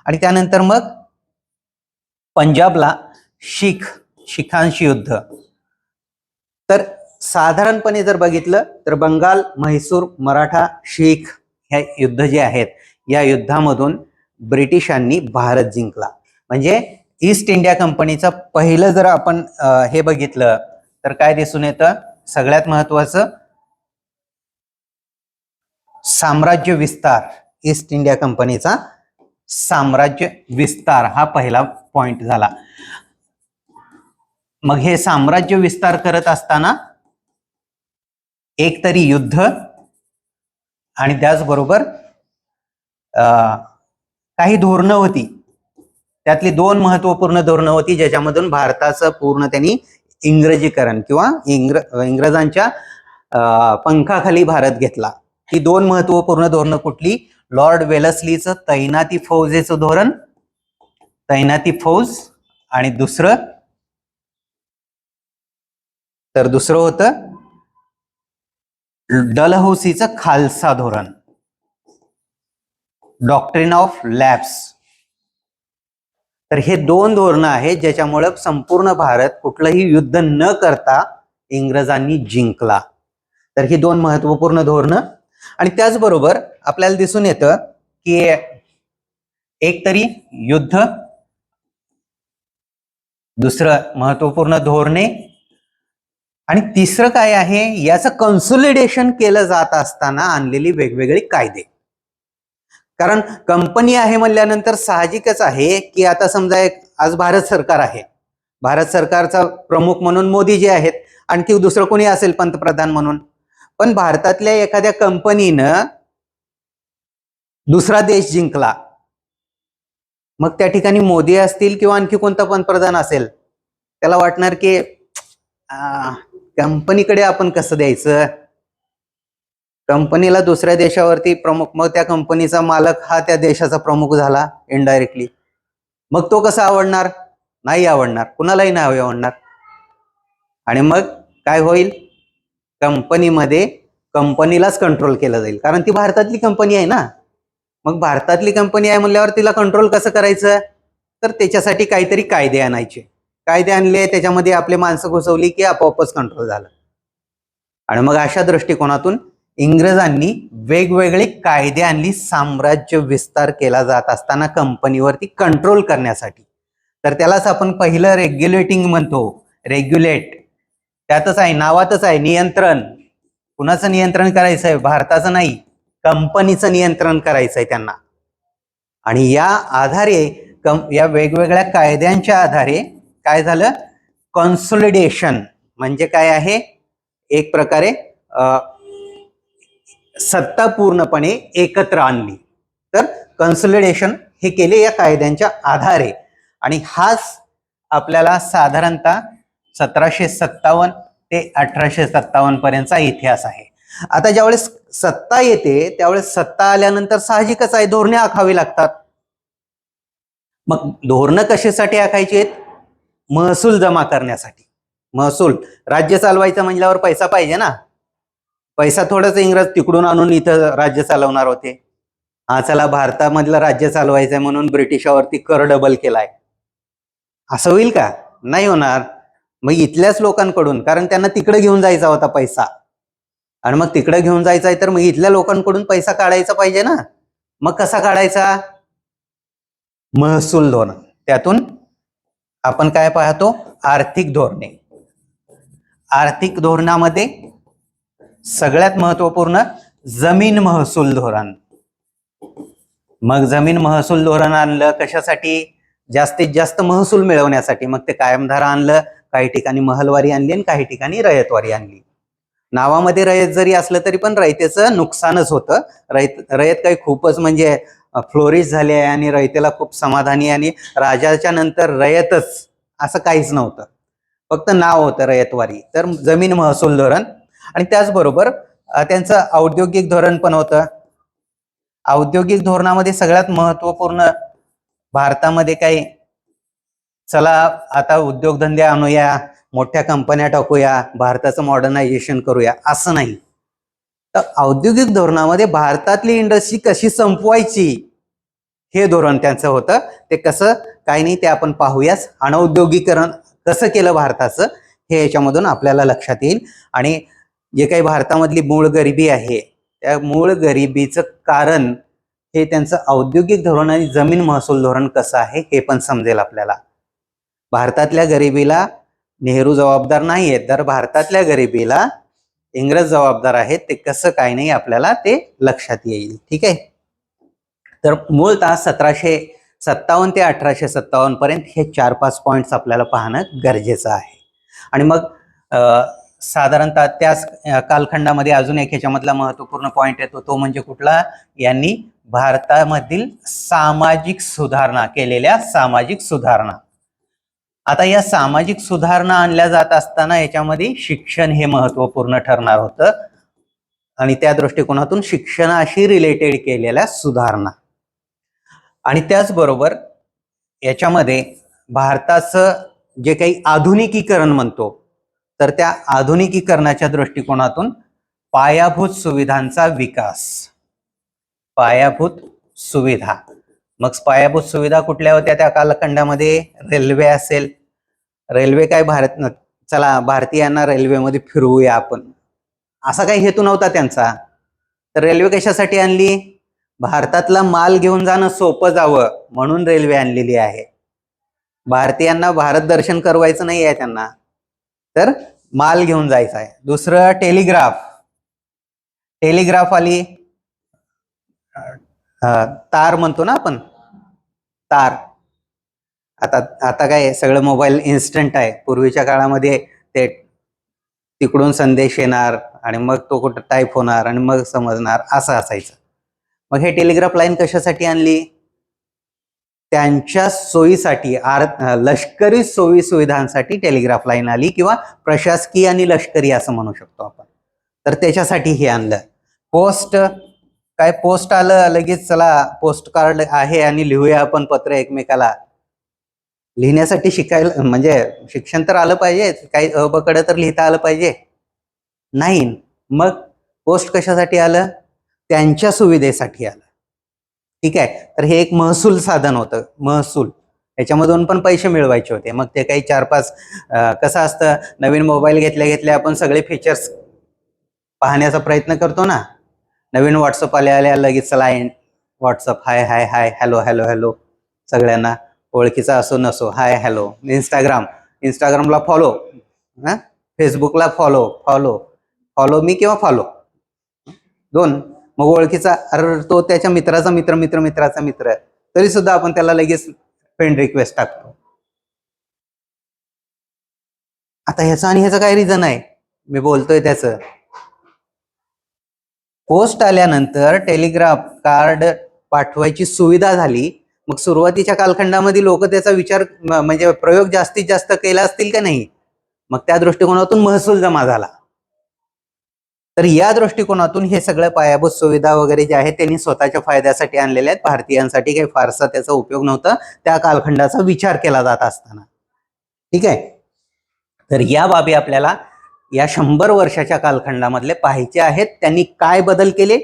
A: आणि त्यानंतर मग पंजाबला शिखांशी युद्ध. तर साधारणपणे जर बघितलं तर बंगाल, म्हैसूर, मराठा, शीख हे युद्ध जे आहेत या युद्धामधून ब्रिटिशांनी भारत जिंकला. म्हणजे ईस्ट इंडिया कंपनीचं पहिलं जर आपण हे बघितलं तर काय दिसून येतं, सगळ्यात महत्वाचं साम्राज्य विस्तार. ईस्ट इंडिया कंपनीचा साम्राज्य विस्तार हा पहिला पॉइंट झाला. मग हे साम्राज्य विस्तार करत असताना एक तरी युद्ध आणि त्याचबरोबर काही धोरणं होती. त्यातली 2 महत्वपूर्ण धोरणं होती ज्याच्यामधून भारताचं पूर्ण त्यांनी इंग्रजीकरण किंवा इंग्रजांच्या पंखाखाली भारत घेतला. ही 2 महत्वपूर्ण धोरणं कुठली? लॉर्ड वेलस्लीचं तैनाती फौजेचं धोरण, तैनाती फौज, आणि दुसरं होतं डलहौसीचं खालसा धोरण, डॉक्ट्रिन ऑफ लॅप्स. तर हे 2 धोरणं आहेत ज्याच्यामुळे संपूर्ण भारत कुठलंही युद्ध न करता इंग्रजांनी जिंकला. तर ही 2 महत्वपूर्ण धोरणं. आणि त्याचबरोबर आपल्याला दिसून येतं की एक तरी युद्ध, दुसरं महत्वपूर्ण धोरणे, आणि तिसरं काय आहे, याचं कन्सोलिडेशन केलं जात असताना आणलेली वेगवेगळी कायदे. कारण कंपनी आहे म्हणल्यानंतर साहजिकच आहे की आता समजा आज भारत सरकार आहे, भारत सरकारचा प्रमुख म्हणून मोदी जे आहेत, आणखी दुसरं कोणी असेल पंतप्रधान म्हणून. पण भारतातल्या एखाद्या कंपनीनं दुसरा देश जिंकला, मग त्या ठिकाणी मोदी असतील किंवा आणखी कोणता पंतप्रधान असेल, त्याला वाटणार की कंपनीकडे आपण कसं द्यायचं, कंपनीला दुसऱ्या देशावरती प्रमुख, मग त्या कंपनीचा मालक हा त्या देशाचा प्रमुख झाला इनडायरेक्टली, मग तो कसा आवडणार? नाही आवडणार, कुणालाही नाही आवडणार. आणि मग काय होईल, कंपनीमध्ये कंपनीलाच कंट्रोल केलं जाईल, कारण ती भारतातली कंपनी आहे ना. मग भारतातली कंपनी आहे म्हणल्यावर तिला कंट्रोल कसं करायचं, तर त्याच्यासाठी काहीतरी कायदे आणायचे. कायदे आणले, त्याच्यामध्ये आपले माणसं घुसवली की आपोआपच कंट्रोल झालं. आणि मग अशा दृष्टिकोनातून इंग्रजांनी वेगवेगळे कायदे आणली साम्राज्य विस्तार केला जात असताना कंपनीवरती कंट्रोल करण्यासाठी. तर त्यालाच आपण पहिलं रेग्युलेटिंग म्हणतो, रेग्युलेट. त्यातच आहे, नावातच आहे नियंत्रण. कुणाचं नियंत्रण करायचं आहे? भारताचं नाही, कंपनीचं नियंत्रण करायचं आहे त्यांना. आणि या आधारे या वेगवेगळ्या कायद्यांच्या आधारे काय झालं, कन्सोलिडेशन म्हणजे काय आहे, एक प्रकारे सत्ता पूर्णपणे एकत्र आणली. तर कन्सोलिडेशन हे केले या कायद्यांच्या आधारे. आणि हाच आपल्याला साधारणतः 1757 ते 1857 पर्यंतचा इतिहास आहे. आता ज्यावेळेस सत्ता येते त्यावेळेस सत्ता आल्यानंतर साहजिकच आहे धोरणे आखावी लागतात. मग धोरणं कशासाठी आखायची आहेत? महसूल जमा करण्यासाठी. महसूल, राज्य चालवायचं म्हणल्यावर पैसा पाहिजे ना. पैसा थोडंच इंग्रज तिकडून आणून इथं राज्य चालवणार होते. हा चला भारतामधलं राज्य चालवायचंय म्हणून ब्रिटिशावरती कर डबल केलाय, असं होईल का? नाही होणार. मग इथल्याच लोकांकडून, कारण त्यांना तिकडे घेऊन जायचा होता पैसा, आणि मग तिकडे घेऊन जायचा आहे तर मग इथल्या लोकांकडून पैसा काढायचा पाहिजे ना. मग कसा काढायचा? महसूल धोरण. त्यातून आपण काय पाहतो, आर्थिक धोरणे. आर्थिक धोरणामध्ये सगळ्यात महत्वपूर्ण जमीन महसूल धोरण. मग जमीन महसूल धोरण आणलं कशासाठी? जास्तीत जास्त महसूल मिळवण्यासाठी. मग ते कायमधारा आणलं, काही ठिकाणी महलवारी आणली आणि काही ठिकाणी रयतवारी आणली. नावामध्ये रयत जरी असलं तरी पण रयतेचं नुकसानच होतं. रयत काही खूपच म्हणजे फ्लोरिश झाली आहे आणि रयतेला खूप समाधानी, आणि राजाच्या नंतर रयतच असं काहीच नव्हतं, फक्त नाव होतं रयतवारी. तर जमीन महसूल धोरण. आणि त्याचबरोबर त्यांचं औद्योगिक धोरण पण होतं. औद्योगिक धोरणामध्ये सगळ्यात महत्वपूर्ण भारतामध्ये काही चला आता उद्योगधंदे आणूया, मोठ्या कंपन्या टाकूया, भारताचं मॉडर्नायझेशन करूया असं नाही. तर औद्योगिक धोरणामध्ये भारतातली इंडस्ट्री कशी संपवायची हे धोरण त्यांचं होतं. ते कसं काही नाही ते आपण पाहूयाच. अनौद्योगिकरण कसं केलं भारताचं हे याच्यामधून आपल्याला लक्षात येईल. आणि जे काही भारतामधली मूळ गरिबी आहे त्या मूळ गरिबीचं कारण हे त्यांचं औद्योगिक धोरण आणि जमीन महसूल धोरण कसं आहे हे पण समजेल आपल्याला. भारतातल्या गरिबीला नेहरू जबाबदार नाहीयेत, तर भारतातल्या गरिबीला इंग्रज जबाबदार आहेत. ते कसं काय नाही आपल्याला ते लक्षात येईल. ठीक आहे. तर मूळतः 1757 ते 1857 पर्यंत हे 4-5 पॉइंट्स आपल्याला पाहणं गरजेचं आहे. आणि मग साधारणतः त्याच कालखंडामध्ये अजून एक ह्याच्यामधला महत्वपूर्ण पॉइंट येतो, तो म्हणजे कुठला? यांनी भारतामधील सामाजिक सुधारणा केलेल्या सामाजिक सुधारणा. आता या सामाजिक सुधारणा आणल्या जात असताना याच्यामध्ये शिक्षण हे महत्वपूर्ण ठरणार होतं आणि त्या दृष्टिकोनातून शिक्षणाशी रिलेटेड केलेल्या सुधारणा. आणि त्याचबरोबर याच्यामध्ये भारताचं जे काही आधुनिकीकरण म्हणतो तर त्या आधुनिकीकरणाच्या दृष्टिकोनातून पायाभूत सुविधांचा विकास. पायाभूत सुविधा, मग पायाभूत सुविधा कुठल्या होत्या त्या कालखंडामध्ये? रेल्वे असेल. रेल्वे काय चला भारतीयांना रेल्वेमध्ये फिरवूया आपण, असा काही हेतू नव्हता त्यांचा. तर रेल्वे कशासाठी आणली? भारतातला माल घेऊन जाणं सोपं जावं म्हणून रेल्वे आणलेली आहे. भारतीयांना भारत दर्शन करवायचं नाही आहे त्यांना, तर माल घेऊन जायचा आहे. दुसरं टेलिग्राफ. टेलिग्राफ आली. तार म्हणतो ना आपण, तार. आता काय सगळं मोबाईल इन्स्टंट आहे. पूर्वीच्या काळामध्ये ते तिकडून संदेश येणार आणि मग तो कुठं टाईप होणार आणि मग समजणार, असं असायचं. मग हे टेलिग्राफ लाईन कशासाठी आणली? त्यांच्या सोयीसाठी, लष्करी सोयी सुविधांसाठी टेलिग्राफ लाईन आली, किंवा प्रशासकीय आणि लष्करी असं म्हणू शकतो आपण. तर त्याच्यासाठी हे आणलं. पोस्ट काय, पोस्ट आलं लगेच, चला पोस्ट कार्ड आहे आणि लिहूया आपण पत्र एकमेकाला. लिहिण्यासाठी शिकायला म्हणजे शिक्षण तर आलं पाहिजे, काही अबकड तर लिहिता आलं पाहिजे नाही. मग पोस्ट कशासाठी आलं? त्यांच्या सुविधेसाठी आलं. ठीक आहे. तर हे एक महसूल साधन होतं. महसूल, याच्यामधून पण पैसे मिळवायचे होते. मग ते काही 4-5 कसं असतं, नवीन मोबाईल घेतल्या घेतल्या आपण सगळे फीचर्स पाहण्याचा प्रयत्न करतो ना. नवीन व्हॉट्सअप आल्या लगेच चला व्हॉट्सअप, हाय हाय हाय, हॅलो हॅलो हॅलो, सगळ्यांना ओळखीचा असो नसो, हाय हॅलो. इंस्टाग्रामला फॉलो, फेसबुकला फॉलो मी किंवा फॉलो दोन. मग ओळखीचा, अरे तो त्याच्या मित्राचा मित्राचा मित्र, तरी सुद्धा आपण त्याला लगेच फ्रेंड रिक्वेस्ट टाकतो. आता ह्याचं आणि ह्याचं काय रिझन आहे मी बोलतोय त्याचं? पोस्ट आल्यानंतर टेलिग्राफ कार्ड पाठवायची सुविधा झाली. मग सुरुवातीच्या कालखंडामध्ये लोक त्याचा विचार म्हणजे प्रयोग जास्तीत जास्त केला असतील का नाही? मग त्या दृष्टिकोनातून महसूल जमा झाला. तर या दृष्टिकोनातून हे सगळं पायाभूत सुविधा वगैरे जे आहेत त्यांनी स्वतःच्या फायद्यासाठी आणलेल्या आहेत. भारतीयांसाठी काही फारसा त्याचा उपयोग नव्हता त्या कालखंडाचा विचार केला जात असताना. ठीक आहे. तर या बाबी आपल्याला या 100 वर्षाच्या कालखंडामधले पाहायचे आहेत. त्यांनी काय बदल केले,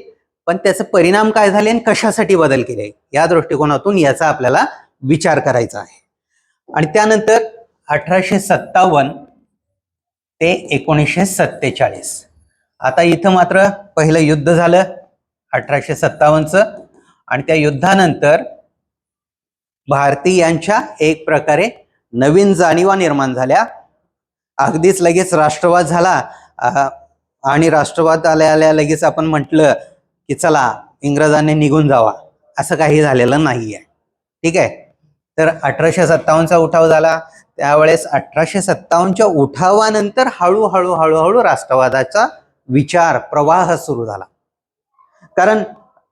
A: पण त्याचे परिणाम काय झाले आणि कशासाठी बदल केले, या दृष्टिकोनातून याचा आपल्याला विचार करायचा आहे. आणि त्यानंतर 1857 ते 1947. आता इथं मात्र पहिलं युद्ध झालं 1857चं, आणि त्या युद्धानंतर भारतीयांच्या एक प्रकारे नवीन जाणीवा निर्माण झाल्या. अगदीच लगेच राष्ट्रवाद झाला, आणि राष्ट्रवाद आल्या लगेच आपण म्हटलं की चला इंग्रजांनी निघून जावा, असं काही झालेलं नाहीये. ठीक आहे. तर 1857चा उठाव झाला. त्यावेळेस 1857च्या उठावानंतर हळूहळू राष्ट्रवादाचा विचार प्रवाह सुरू झाला. कारण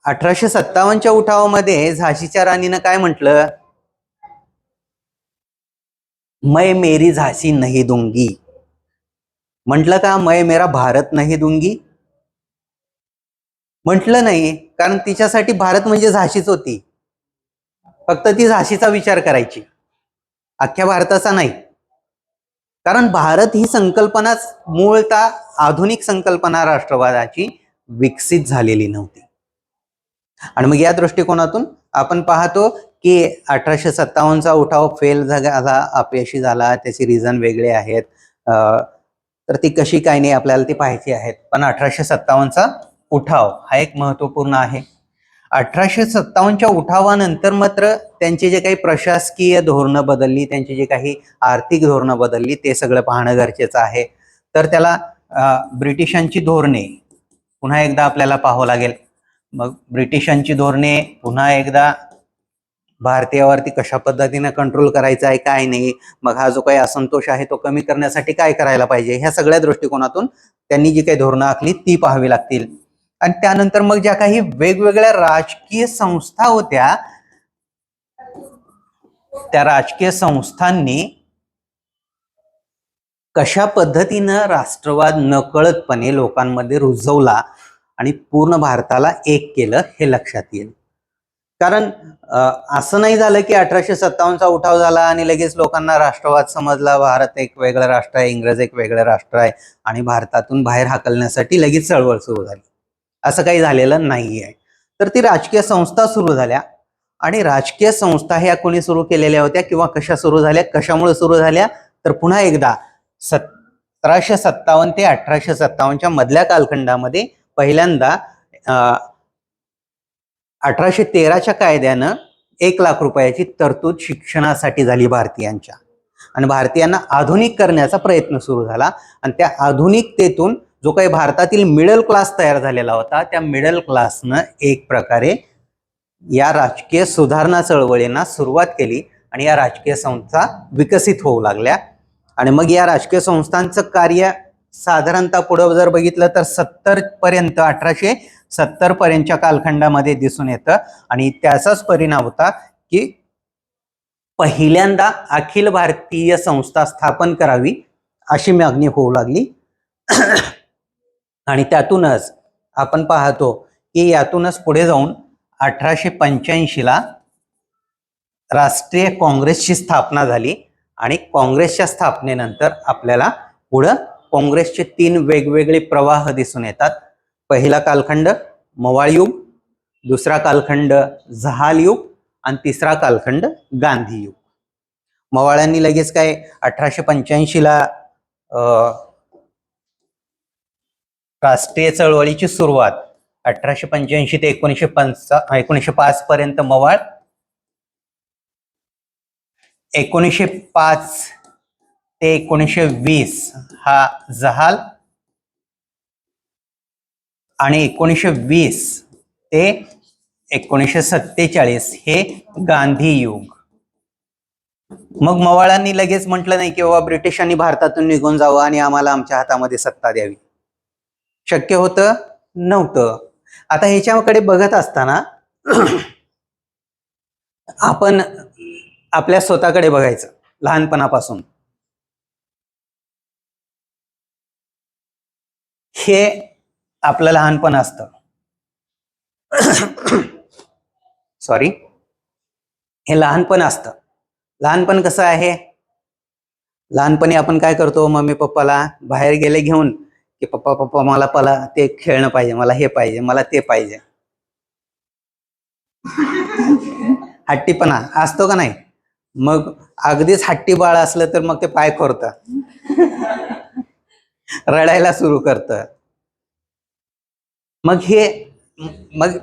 A: 1857च्या उठावामध्ये झाशीच्या राणीनं काय म्हटलं? मैं मेरी झाशी नहीं दूंगी. म्हटलं का? मैं मेरा भारत नहीं दूंगी. म्हटलं नाही, कारण तिच्यासाठी भारत म्हणजे झाशीच होती. फक्त ती झाशीचा विचार करायची, अख्ख्या भारताचा नाही. कारण भारत ही संकल्पनाच मूळतः आधुनिक संकल्पना राष्ट्रवादाची विकसित झालेली नव्हती. आणि मग या दृष्टिकोनातून आपण पाहतो की 1857चा उठाव फेल झाला, अपयशी झाला. त्याचे रिझन वेगळे आहेत, तर ती कशी काय नाही आपल्याला ती पाहायची आहेत. पण 1857चा उठाव हा एक महत्वपूर्ण आहे. 1857च्या उठावानंतर मात्र त्यांचे जे काही प्रशासकीय धोरणं बदलली, त्यांची जे काही आर्थिक धोरणं बदलली, ते सगळं पाहणं गरजेचं आहे. तर त्याला ब्रिटिशांची धोरणे पुन्हा एकदा आपल्याला पाहावं लागेल. मग ब्रिटिशांची धोरणे पुन्हा एकदा भारतीयावरती कशा पद्धतीने कंट्रोल करायचा आहे, काय नाही, मग हा जो काही असंतोष आहे तो कमी करण्यासाठी काय करायला पाहिजे, ह्या सगळ्या दृष्टिकोनातून त्यांनी जी काही धोरणं आखली ती पाहावी लागतील. आणि त्यानंतर मग ज्या काही वेगवेगळ्या राजकीय संस्था होत्या, त्या राजकीय संस्थांनी कशा पद्धतीनं राष्ट्रवाद नकळतपणे लोकांमध्ये रुजवला आणि पूर्ण भारताला एक केलं हे लक्षात येईल. कारण असं नाही झालं की 1857चा उठाव झाला आणि लगेच लोकांना राष्ट्रवाद समजला, भारत एक वेगळं राष्ट्र आहे, इंग्रज एक वेगळं राष्ट्र आहे आणि भारतातून बाहेर हाकलण्यासाठी लगेच चळवळ सुरू झाली, असं काही झालेलं नाही आहे. तर ती राजकीय संस्था सुरू झाल्या आणि राजकीय संस्था ह्या कोणी सुरू केलेल्या होत्या किंवा कशा सुरू झाल्या, कशामुळे सुरू झाल्या, तर पुन्हा एकदा 1757 ते 1857च्या मधल्या कालखंडामध्ये पहिल्यांदा 1813च्या कायद्यानं 1,00,000 रुपयाची तरतूद शिक्षणासाठी झाली भारतीयांच्या, आणि भारतीयांना आधुनिक करण्याचा प्रयत्न सुरू झाला. आणि त्या आधुनिकतेतून जो काही भारतातील मिडल क्लास तयार झालेला होता, त्या मिडल क्लासनं एक प्रकारे या राजकीय सुधारणा चळवळींना सुरुवात केली आणि या राजकीय संस्था विकसित होऊ लागल्या. आणि मग या राजकीय संस्थांचं कार्य साधारणतः पुढे जर बघितलं तर 1870 पर्यंतच्या कालखंडामध्ये दिसून येतं. आणि त्याचाच परिणाम होता की पहिल्यांदा अखिल भारतीय संस्था स्थापन करावी अशी मागणी होऊ लागली. आणि त्यातूनच आपण पाहतो की यातूनच पुढे जाऊन 1885ला राष्ट्रीय काँग्रेसची स्थापना झाली. आणि काँग्रेसच्या स्थापनेनंतर आपल्याला पुढं काँग्रेसचे 3 वेगवेगळे प्रवाह दिसून येतात. पहिला कालखंड मवाळ युग, दुसरा कालखंड जहाल युग आणि तिसरा कालखंड गांधी युग. मवाळांनी लगेच काय 1885ला राष्ट्रीय चळवळीची सुरुवात 1885 ते 1905 पर्यंत मवाळ, 1905 ते 1920 हा जहाल आणि 1920 ते 1947 हे गांधी युग. मग मवाळांनी लगेच म्हटलं नाही की बाबा ब्रिटिशांनी भारतातून निघून जावं आणि आम्हाला आमच्या हातामध्ये सत्ता द्यावी. शक्य होतं नव्हतं. आता ह्याच्याकडे बघत असताना आपण आपल्या स्वतःकडे बघायचं. लहानपणापासून हे आपलं लहानपण असतं. सॉरी, हे लहानपण असतं. लहानपण कसं आहे, लहानपणी आपण काय करतो, मम्मी पप्पाला बाहेर गेले घेऊन की पप्पा पप्पा मला ते खेळणं पाहिजे, मला हे पाहिजे, मला ते पाहिजे. हट्टीपणा असतो का नाही. मग अगदीच हट्टी बाळ असलं तर मग ते पाय खोरतं, रडायला सुरू करतं. मग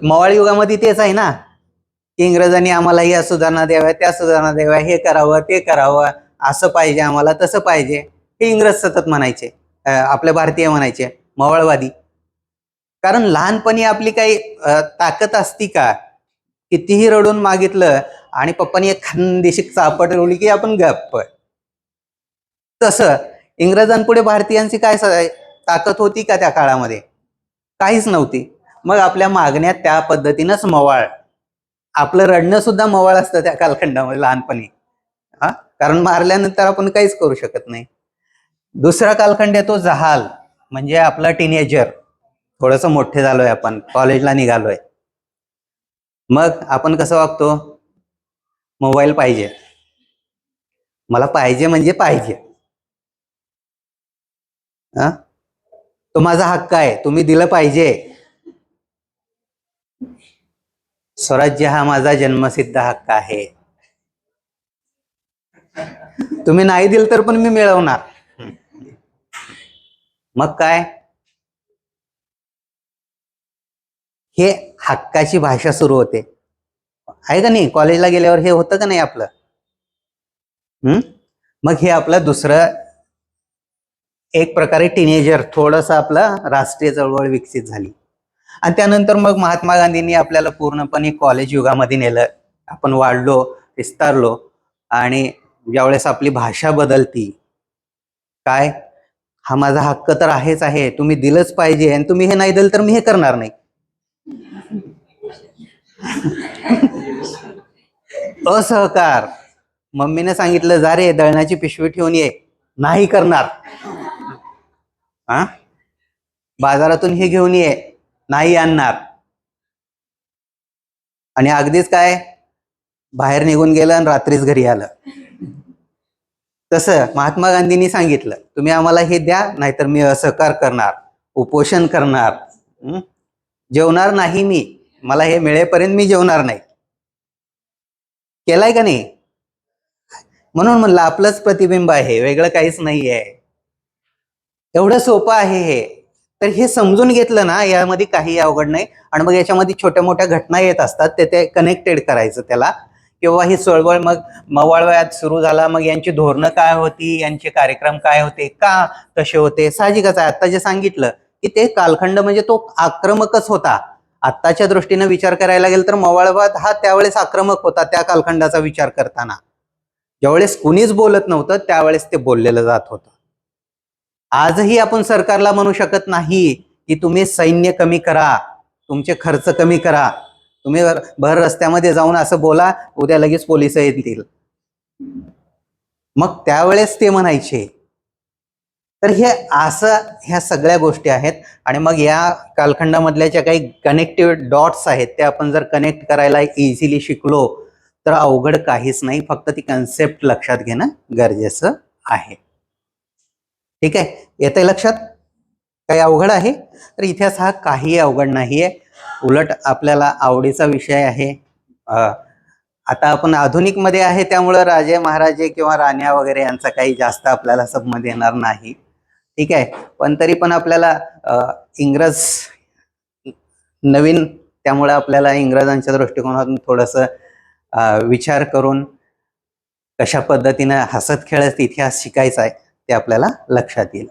A: मवाळ युगामध्ये तेच आहे ना, इंग्रजांनी आम्हाला या सुधारणा द्याव्या, त्या सुधारणा द्याव्या, हे करावं ते करावं, असं पाहिजे आम्हाला, तसं पाहिजे, हे इंग्रज सतत म्हणायचे. आपले भारतीय म्हणायचे मवाळवादी. कारण लहानपणी आपली काही ताकद असती का, कितीही रडून मागितलं आणि पप्पानी एक खानदेशी चापट रोवली की आपण गप्प. तसं इंग्रजांपुढे भारतीयांची काय ताकद होती का त्या काळामध्ये, काहीच नव्हती. मग आपल्या मागण्यात त्या पद्धतीनंच मवाळ, आपलं रडणं सुद्धा मवाळ असतं त्या कालखंडामध्ये लहानपणी. कारण मारल्यानंतर आपण काहीच करू शकत नाही. दुसरा कालखंड आहे तो जहाल, म्हणजे आपला टीनेजर. थोडस मोठे झालोय, आपण कॉलेजला निघालोय, मग आपण कसं वागतो? मोबाईल पाहिजे, मला पाहिजे म्हणजे पाहिजे. तो माझा हक्क आहे, तुम्ही दिलं पाहिजे. स्वराज्य हा माझा जन्मसिद्ध हक्क आहे, तुम्ही नाही दिलं तर पण मी मिळवणार. मग काय, हे हक्काची भाषा सुरू होते, आहे का नाही? कॉलेजला गेल्यावर हे होतं का नाही आपलं? मग हे आपलं दुसरं एक प्रकारे टीनेजर, थोडंसं आपलं राष्ट्रीय चळवळ विकसित झाली. आणि त्यानंतर मग महात्मा गांधींनी आपल्याला पूर्णपणे कॉलेज युगामध्ये नेलं, आपण वाढलो, विस्तारलो, आणि ज्यावेळेस आपली भाषा बदलती, काय, हा माझा हक्क तर आहेच आहे, तुम्ही दिलंच पाहिजे, आणि तुम्ही हे नाही दिलं तर मी हे करणार नाही. असहकार. मम्मीने सांगितलं जा रे दळणाची पिशवी ठेवून ये, नाही करणार. बाजारातून हे घेऊन ये, नाही आणणार. आणि अगदीच काय, बाहेर निघून गेलं आणि रात्रीच घरी आलं. तसं महात्मा गांधींनी सांगितलं, तुम्ही आम्हाला हे द्या, नाहीतर मी असहकार करणार, उपोषण करणार, जेवणार नाही मी, मला हे मिळेपर्यंत मी जेवणार नाही. केलाय का नाही? म्हणून म्हणलं आपलंच प्रतिबिंब आहे, वेगळं काहीच नाही आहे. एवढं सोपं आहे हे. तर हे समजून घेतलं ना, यामध्ये काही अवघड नाही. आणि मग याच्यामध्ये छोट्या मोठ्या घटना येत असतात, ते कनेक्टेड करायचं त्याला, किंवा ही चळवळ मग मवाळ वयात सुरू झाला, मग यांची धोरणं काय होती, यांचे कार्यक्रम काय होते, का तसे होते. साहजिकच आहे, आता जे सांगितलं की ते कालखंड म्हणजे तो आक्रमकच होता. आत्ताच्या दृष्टीने विचार करायला गेलं तर मवाळवाद हा त्यावेळेस आक्रमक होता. त्या कालखंडाचा विचार करताना ज्यावेळेस कुणीच बोलत नव्हतं, त्यावेळेस ते बोललेलं जात होतं. आजही आपण सरकारला म्हणू शकत नाही की तुम्ही सैन्य कमी करा, तुमचे खर्च कमी करा, तुम्ही भर रस्त्यामध्ये जाऊन असं बोला, उद्या लगेच पोलिस येतील. मग त्यावेळेस ते म्हणायचे. तर हे असं ह्या सगळ्या गोष्टी आहेत. आणि मग या कालखंडामधल्या ज्या काही कनेक्टिव्ह डॉट्स आहेत, ते आपण जर कनेक्ट करायला इझिली शिकलो तर अवघड काहीच नाही, फक्त ती कन्सेप्ट लक्षात घेणं गरजेचं आहे. ठीक आहे, येतंय लक्षात? काही अवघड आहे? तर इतिहास हा काही अवघड नाहीये, उलट आपल्याला आवडीचा विषय आहे. आता आपण आधुनिक मध्ये आहे, त्यामुळे राजे महाराजे किंवा राण्या वगैरे यांचा काही जास्त आपल्याला समज येणार नाही. ठीक आहे, पण तरी पण आपल्याला इंग्रज नवीन, त्यामुळे आपल्याला इंग्रजांच्या दृष्टिकोनातून थोडंसं विचार करून कशा पद्धतीनं हसत खेळत इतिहास शिकायचा आहे ते आपल्याला लक्षात येईल.